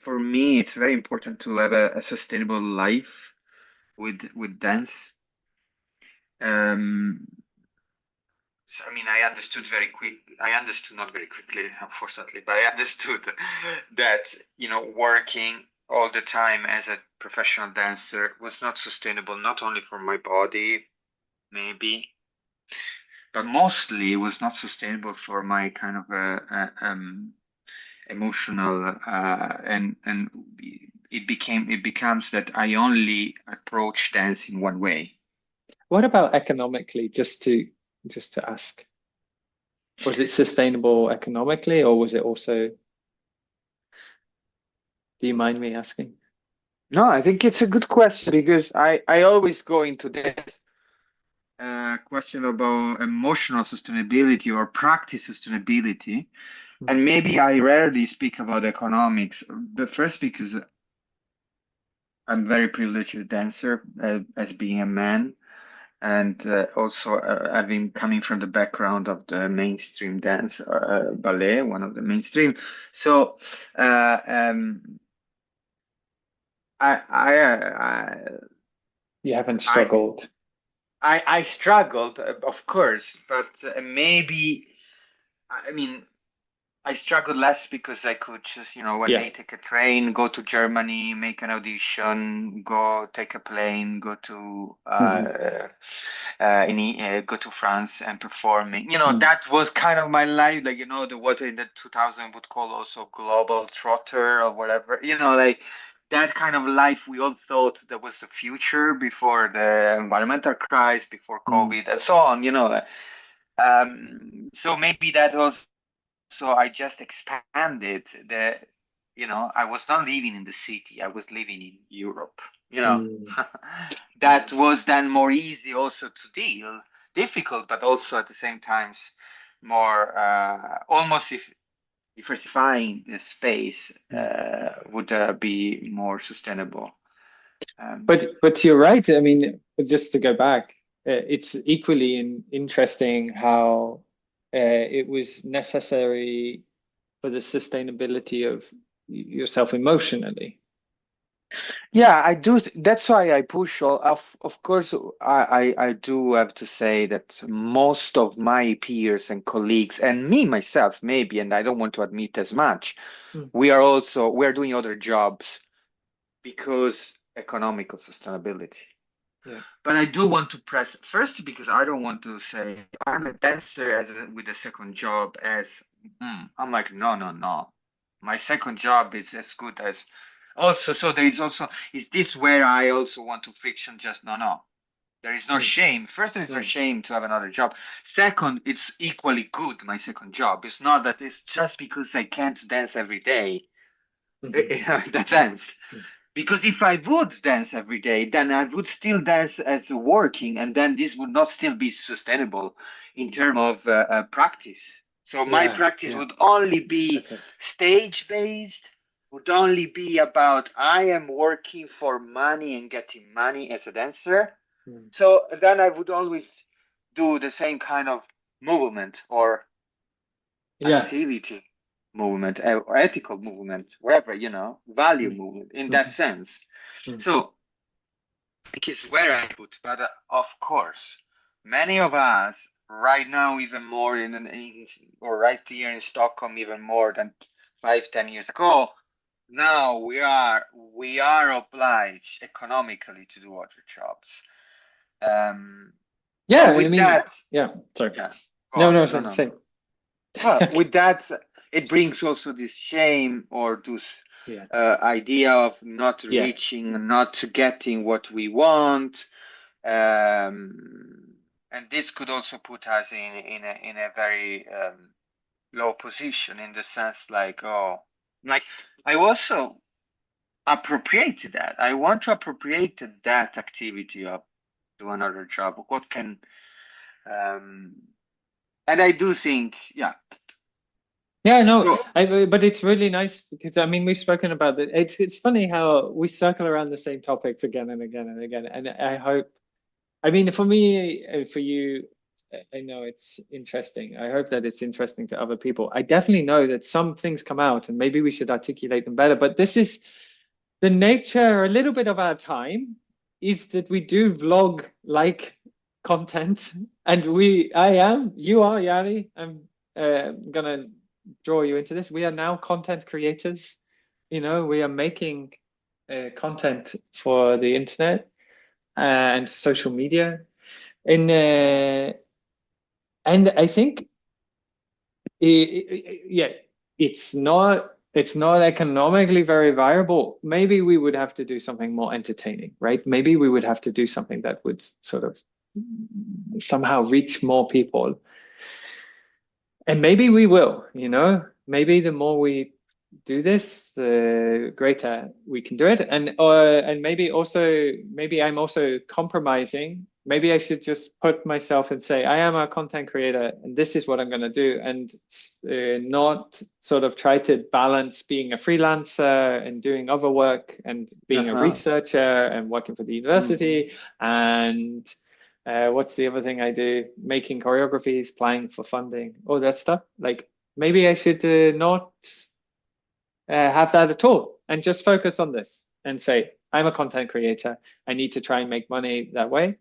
B: for me, it's very important to have a sustainable life with dance. Um, so, I mean, I understood not very quickly, unfortunately, but I understood that, working all the time as a professional dancer was not sustainable, not only for my body, maybe, but mostly it was not sustainable for my kind of emotional, and it becomes that I only approach dance in one way.
A: What about economically, just to ask? Was it sustainable economically, or was it also, do you mind me asking?
B: No, I think it's a good question because I always go into this question about emotional sustainability or practice sustainability.
A: Mm.
B: And maybe I rarely speak about economics. The first because I'm very privileged dancer as being a man, and also having coming from the background of the mainstream dance, ballet, one of the mainstream. So I
A: You haven't
B: I
A: struggled.
B: I struggled, of course, but maybe I mean I struggled less because I could just, one
A: Yeah.
B: day take a train, go to Germany, make an audition, go take a plane,
A: Hmm.
B: go to France and performing.
A: Mm.
B: That was kind of my life, like the what in the 2000 would call also global trotter or whatever. Like that kind of life we all thought that was the future before the environmental crisis, before
A: Mm.
B: COVID, and so on. So maybe that was so I just expanded I was not living in the city, I was living in Europe, you know.
A: Mm.
B: That was then more easy also to deal, difficult, but also at the same times more almost if diversifying the space
A: Mm.
B: would be more sustainable. Um,
A: But you're right. I mean, just to go back, it's equally interesting how it was necessary for the sustainability of yourself emotionally.
B: Yeah, I do. That's why I push all. Of course, I do have to say that most of my peers and colleagues, and me myself, maybe, and I don't want to admit as much,
A: Mm.
B: we are doing other jobs because economical sustainability.
A: Yeah.
B: But I do want to press first because I don't want to say I'm a dancer with a second job as I'm like no no no. My second job is as good as also so there is also is this where I also want to friction just no no. There is no
A: Mm.
B: shame. First, there is no
A: Mm.
B: shame to have another job. Second, it's equally good, my second job. It's not that it's just because I can't dance every day.
A: Mhm.
B: In that sense.
A: Mm.
B: Because if I would dance every day, then I would still dance as working, and then this would not still be sustainable in terms of practice. So my
A: Yeah.
B: practice
A: Yeah.
B: would only be
A: Okay.
B: stage based, would only be about I am working for money and getting money as a dancer.
A: Mm.
B: So then I would always do the same kind of movement or
A: Yeah.
B: activity movement or ethical movement, whatever, value
A: Mm.
B: movement in that
A: Mhm.
B: sense.
A: Mm.
B: So I think it's where I put, but of course, many of us right now, even more or right here in Stockholm, even more than 5, 10 years ago, now we are obliged economically to do other jobs. Um,
A: Yeah.
B: but
A: I
B: with
A: mean,
B: that,
A: yeah. Sorry.
B: yeah, go
A: No,
B: on.
A: no,
B: No,
A: same,
B: no, no.
A: same.
B: Well, with that, it brings also this shame or this
A: Yeah.
B: idea of not
A: Yeah.
B: reaching, not getting what we want, and this could also put us in a very low position in the sense like oh, like I also appropriated that. I want to appropriate that activity up to another job. What can um, and I do think yeah.
A: Yeah, no,
B: So
A: but it's really nice because I mean we've spoken about it. It's funny how we circle around the same topics again and again and again. And I hope, I mean, for me, for you. I know it's interesting. I hope that it's interesting to other people. I definitely know that some things come out and maybe we should articulate them better, but this is the nature a little bit of our time is that we do vlog like content and you are Yari. I'm gonna draw you into this. We are now content creators. You know, we are making content for the internet and social media. And I think yeah, it's not economically very viable. Maybe we would have to do something more entertaining, right? Maybe we would have to do something that would sort of somehow reach more people. And maybe we will, maybe the more we do this, the greater we can do it. And maybe I'm also compromising. Maybe I should just put myself and say, I am a content creator and this is what I'm going to do, and not sort of try to balance being a freelancer and doing other work and being a
B: Uh-huh.
A: researcher and working for the
B: Hmm.
A: university and what's the other thing I do? Making choreographies, applying for funding, all that stuff. Like maybe I should not have that at all and just focus on this and say, I'm a content creator. I need to try and make money that way.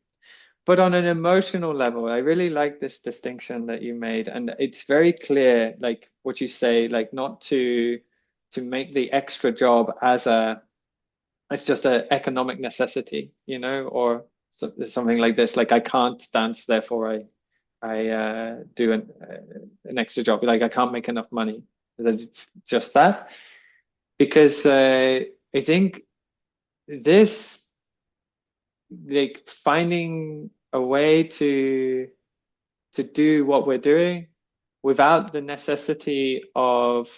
A: But on an emotional level, I really like this distinction that you made. And it's very clear, like what you say, like not to make the extra job as it's just an economic necessity, or something like this. Like I can't dance, therefore I do an extra job. Like I can't make enough money. That it's just that because I think this like finding a way to do what we're doing without the necessity of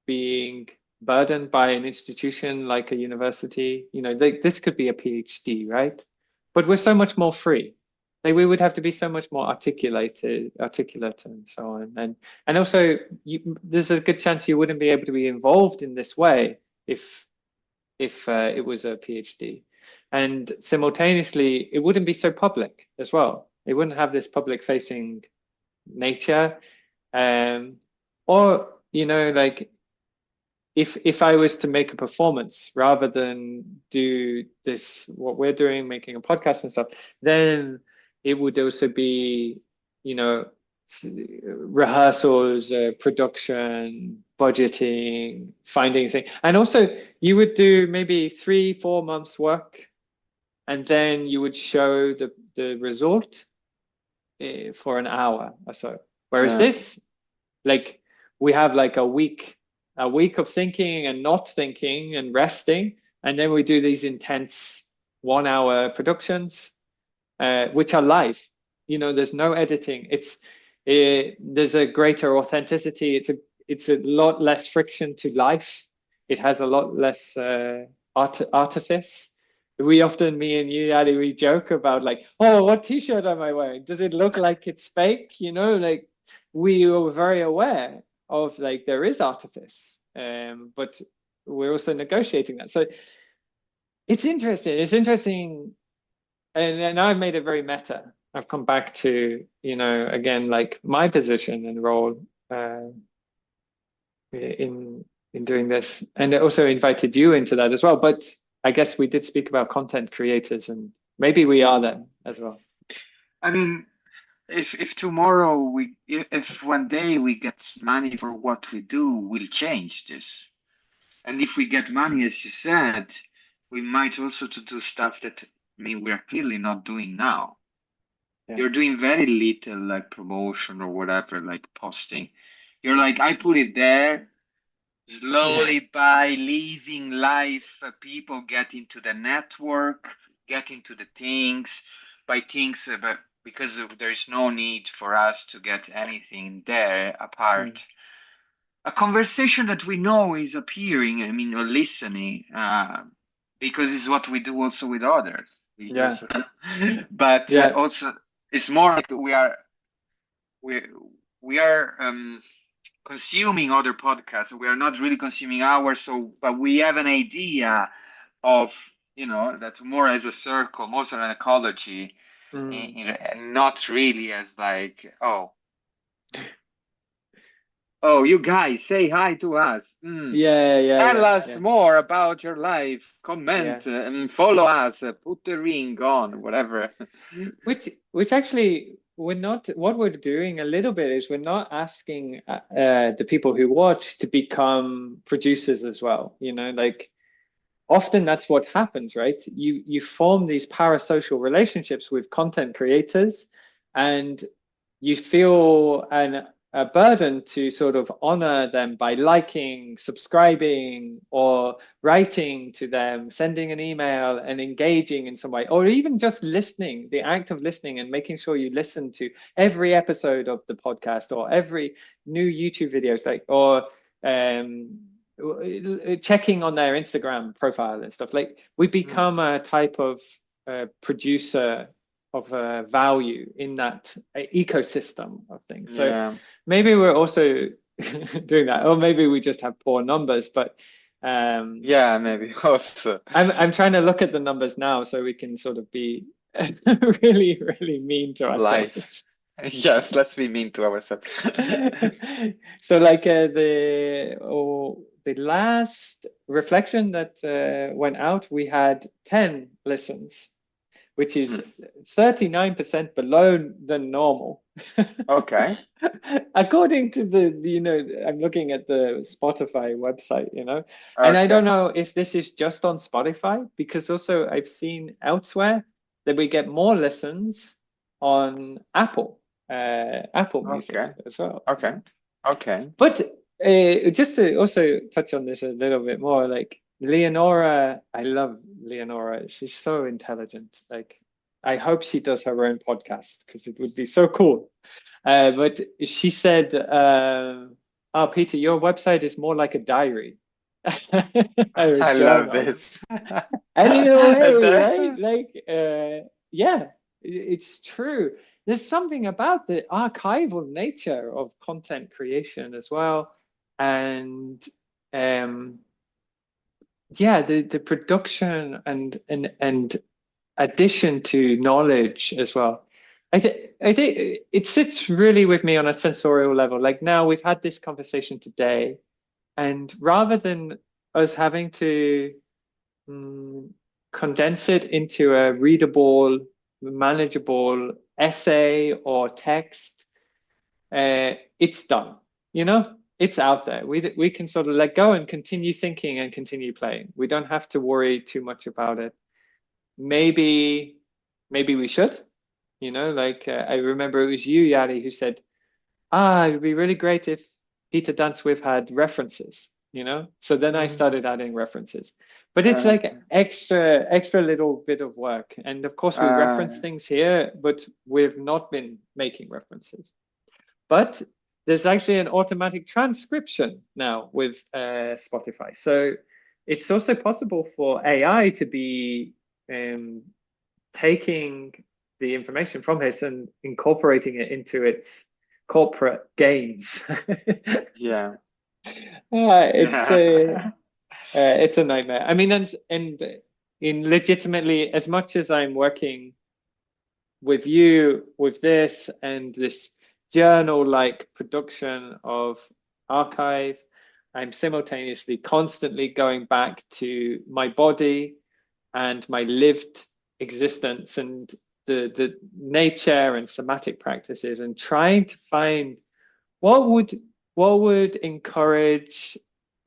A: being burdened by an institution like a university. This could be a PhD, right? But we're so much more free. Like we would have to be so much more articulate, and so on. And also, there's a good chance you wouldn't be able to be involved in this way if it was a PhD. And simultaneously, it wouldn't be so public as well. It wouldn't have this public facing nature. Um, or, like if I was to make a performance rather than do this, what we're doing, making a podcast and stuff, then it would also be, you know, rehearsals, production, budgeting, finding things. And also you would do maybe 3, 4 months work and then you would show the result for an hour or so. Whereas
B: Yeah.
A: this, like we have like a week of thinking and not thinking and resting, and then we do these intense 1 hour productions, which are live. There's no editing. There's a greater authenticity. It's a lot less friction to life. It has a lot less artifice. We often, me and you, Ali, we joke about like, oh, what t-shirt am I wearing? Does it look like it's fake? Like we were very aware of like there is artifice, but we're also negotiating that. So it's interesting. It's interesting, and I've made it very meta. I've come back to, again, like my position and role in doing this, and it also invited you into that as well. But I guess we did speak about content creators, and maybe we are them as well.
B: I mean, if tomorrow if one day we get money for what we do, we'll change this. And if we get money, as you said, we might also to do stuff that we are clearly not doing now.
A: Yeah,
B: You're doing very little like promotion or whatever, like posting. You're like, I put it there,
A: yeah,
B: slowly by living life, people get into the network, get into the things, by things, but because there is no need for us to get anything there
A: mm,
B: apart. A conversation that we know is appearing, or listening, because it's what we do also with others. We
A: yeah,
B: just, but
A: yeah,
B: also it's more like we we are consuming other podcasts. We are not really consuming ours, so but we have an idea of that more as a circle, more as an ecology.
A: Mm.
B: not really as like, oh, you guys say hi to us.
A: Yeah, yeah,
B: Tell
A: yeah,
B: us
A: yeah,
B: more about your life.
A: yeah.
B: Comment and follow us. Put the ring on, whatever.
A: Which actually we're not, what we're doing a little bit is we're not asking the people who watch to become producers as well. You know, like often that's what happens, right? You form these parasocial relationships with content creators, and you feel a burden to sort of honor them by liking, subscribing, or writing to them, sending an email and engaging in some way, or even just listening, the act of listening and making sure you listen to every episode of the podcast or every new YouTube videos, like, or um, checking on their Instagram profile and stuff. Like we
B: Mm.
A: become a type of producer of value in that ecosystem of things. So
B: Yeah.
A: maybe we're also doing that, or maybe we just have poor numbers. But um,
B: Yeah, maybe also.
A: I'm trying to look at the numbers now so we can sort of be really, really mean to
B: Life.
A: ourselves.
B: Yes, let's be mean to ourselves.
A: So like the last reflection that went out, we had 10 listens, which is
B: Hmm.
A: 39% below the normal.
B: Okay.
A: According to I'm looking at the Spotify website, and I don't
B: Okay.
A: know if this is just on Spotify, because also I've seen elsewhere that we get more listens on Apple Music
B: Okay.
A: as well.
B: Okay. Okay.
A: But just to also touch on this a little bit more, like Leonora, I love Leonora. She's so intelligent. Like, I hope she does her own podcast because it would be so cool. But she said, "Oh, Peter, your website is more like a diary or a
B: I love
A: journal."
B: this.
A: And in a way, right?
B: The-
A: Like, yeah, it's true. There's something about the archival nature of content creation as well. And um, yeah, the production and addition to knowledge as well. I think it sits really with me on a sensorial level. Like now we've had this conversation today, and rather than us having to mm, condense it into a readable, manageable essay or text, it's done. It's out there. We can sort of let go and continue thinking and continue playing. We don't have to worry too much about it. Maybe, maybe we should. Like I remember it was you, Yari, who said, it would be really great if Peter Dance with had references. So then I
B: Mm,
A: started adding references. But it's like
B: okay.
A: extra little bit of work. And of course we reference
B: Uh,
A: things here, but we've not been making references. But there's actually an automatic transcription now with Spotify. So it's also possible for AI to be um, taking the information from this and incorporating it into its corporate gains.
B: yeah.
A: It's a
B: Yeah.
A: it's a nightmare. I mean, and in legitimately, as much as I'm working with you with this and this journal-like production of archive, I'm simultaneously constantly going back to my body and my lived existence and the nature and somatic practices and trying to find what would what would encourage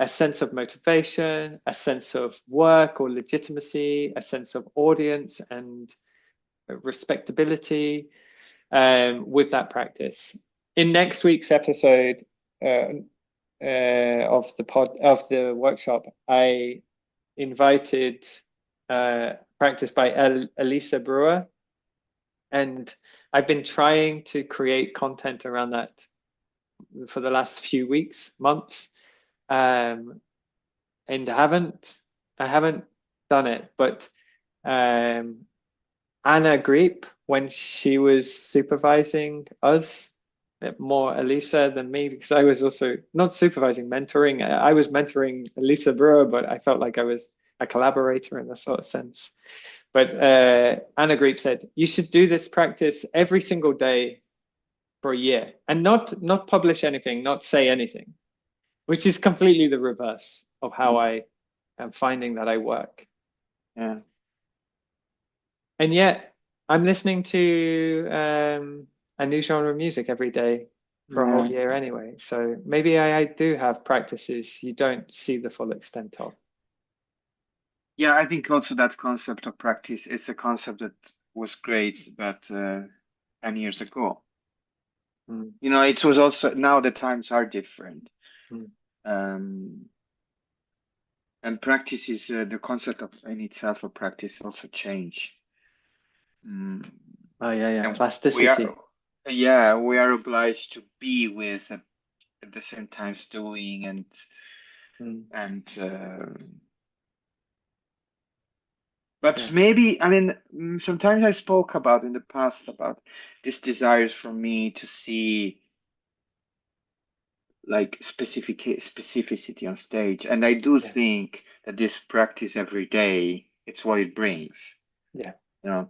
A: a sense of motivation, a sense of work or legitimacy, a sense of audience and respectability with that practice. In next week's episode of the workshop, I invited practice by Elisa Brewer, and I've been trying to create content around that for the last few weeks, months, um, and I haven't done it. But um, Anna Greep, when she was supervising us, more Elisa than me, because I was also not supervising, mentoring. I was mentoring Elisa Brewer, but I felt like I was a collaborator in a sort of sense. But Anna Grebe said you should do this practice every single day for a year and not publish anything, not say anything, which is completely the reverse of how I am finding that I work.
B: Yeah.
A: And yet I'm listening to a new genre of music every day for a whole
B: Yeah.
A: year anyway. So maybe I do have practices you don't see the full extent of.
B: Yeah, I think also that concept of practice is a concept that was great, but 10 years ago.
A: Mm,
B: You know, it was also now the times are different.
A: mm.
B: Um, and practice is the concept of in itself of practice also change. Mm,
A: Oh yeah.
B: and we are,
A: Plasticity.
B: yeah, we are obliged to be with at the same time doing
A: Mm,
B: and but
A: yeah,
B: maybe I mean sometimes I spoke about in the past about this desire for me to see like specificity on stage, and I do
A: yeah,
B: think that this practice every day it's what it brings,
A: yeah.
B: you know.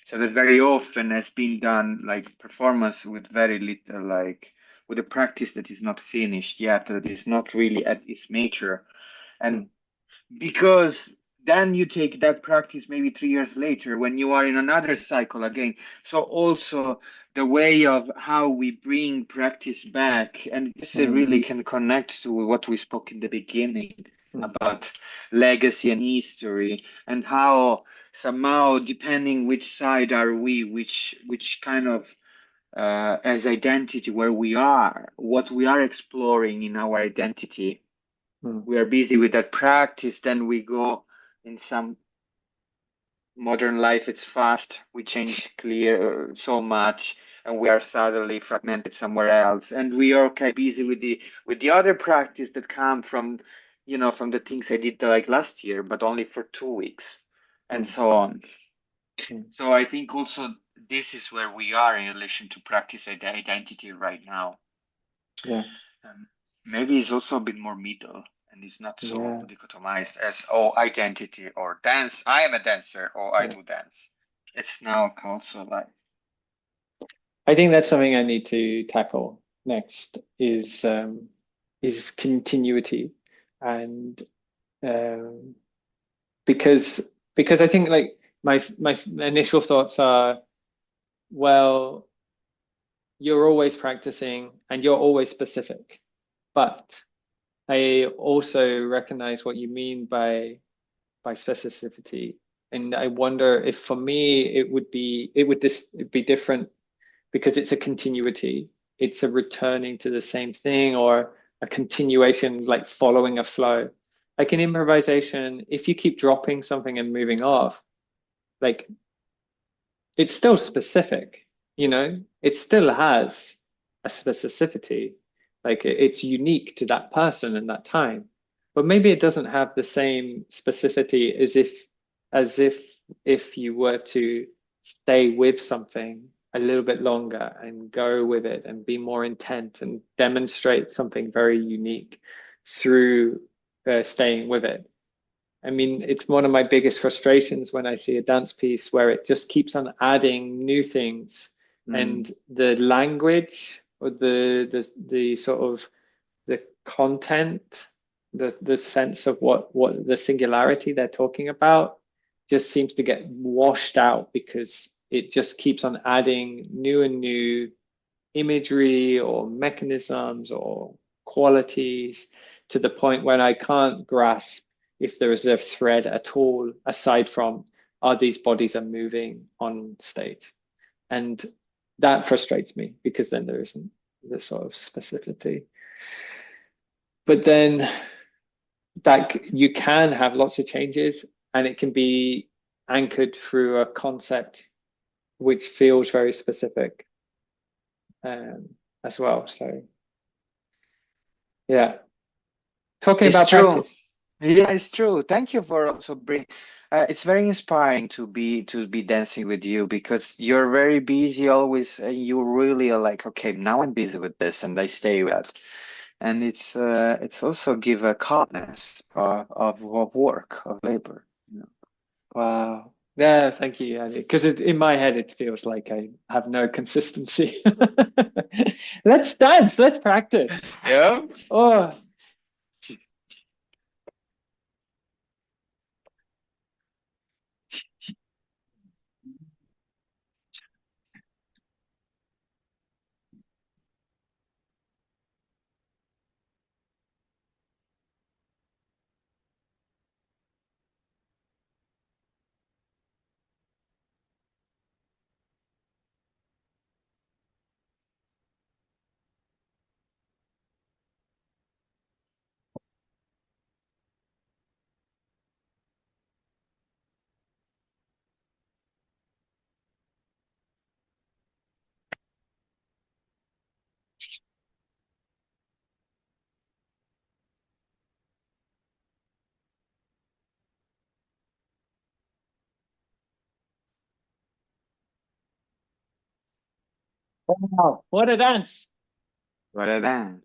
B: So that very often has been done like performance with very little like with a practice that is not finished yet, that is not really at its mature. And
A: Mm,
B: because then you take that practice maybe 3 years later when you are in another cycle again. So also the way of how we bring practice back, and this
A: mm,
B: really can connect to what we spoke in the beginning
A: mm,
B: about legacy and history, and how somehow depending which side are we, which kind of as identity where we are, what we are exploring in our identity,
A: mm,
B: we are busy with that practice, then we go in some modern life, it's fast, we change clear so much, and we are suddenly fragmented somewhere else, and we are okay busy with the other practice that come from, you know, from the things I did like last year, but only for 2 weeks, and
A: mm,
B: so on.
A: mm.
B: So I think also this is where we are in relation to practice identity right now.
A: Yeah,
B: Um, Maybe it's also a bit more middle and it's not so
A: yeah,
B: dichotomized as, oh, identity or dance. I am a dancer or I
A: yeah.
B: do dance. It's now also like,
A: I think that's something I need to tackle next is continuity and um, because I think like my initial thoughts are, well, you're always practicing and you're always specific, but I also recognize what you mean by specificity, and I wonder if for me it would be different because it's a continuity. It's a returning to the same thing or a continuation, like following a flow. Like in improvisation, if you keep dropping something and moving off, like it's still specific, it still has a specificity. Like it's unique to that person and that time. But maybe it doesn't have the same specificity as if you were to stay with something a little bit longer and go with it and be more intent and demonstrate something very unique through staying with it. I mean, it's one of my biggest frustrations when I see a dance piece where it just keeps on adding new things,
B: mm,
A: and the language or the sort of the content, the sense of what the singularity they're talking about just seems to get washed out because it just keeps on adding new and new imagery or mechanisms or qualities to the point when I can't grasp if there is a thread at all aside from are these bodies are moving on stage. And that frustrates me because then there isn't this sort of specificity. But then that you can have lots of changes and it can be anchored through a concept which feels very specific um, as well. So yeah, talking
B: it's
A: about
B: true.
A: practice.
B: Yeah, it's true. Thank you for also bring. It's very inspiring to be dancing with you because you're very busy always, and you really are like, okay, now I'm busy with this, and I stay with that. And it's also give a calmness of work of labor. You know.
A: Wow. Yeah, thank you. Yeah, because in my head it feels like I have no consistency. Let's dance. Let's practice.
B: Yeah.
A: Oh, wow. What a dance.
B: What a dance.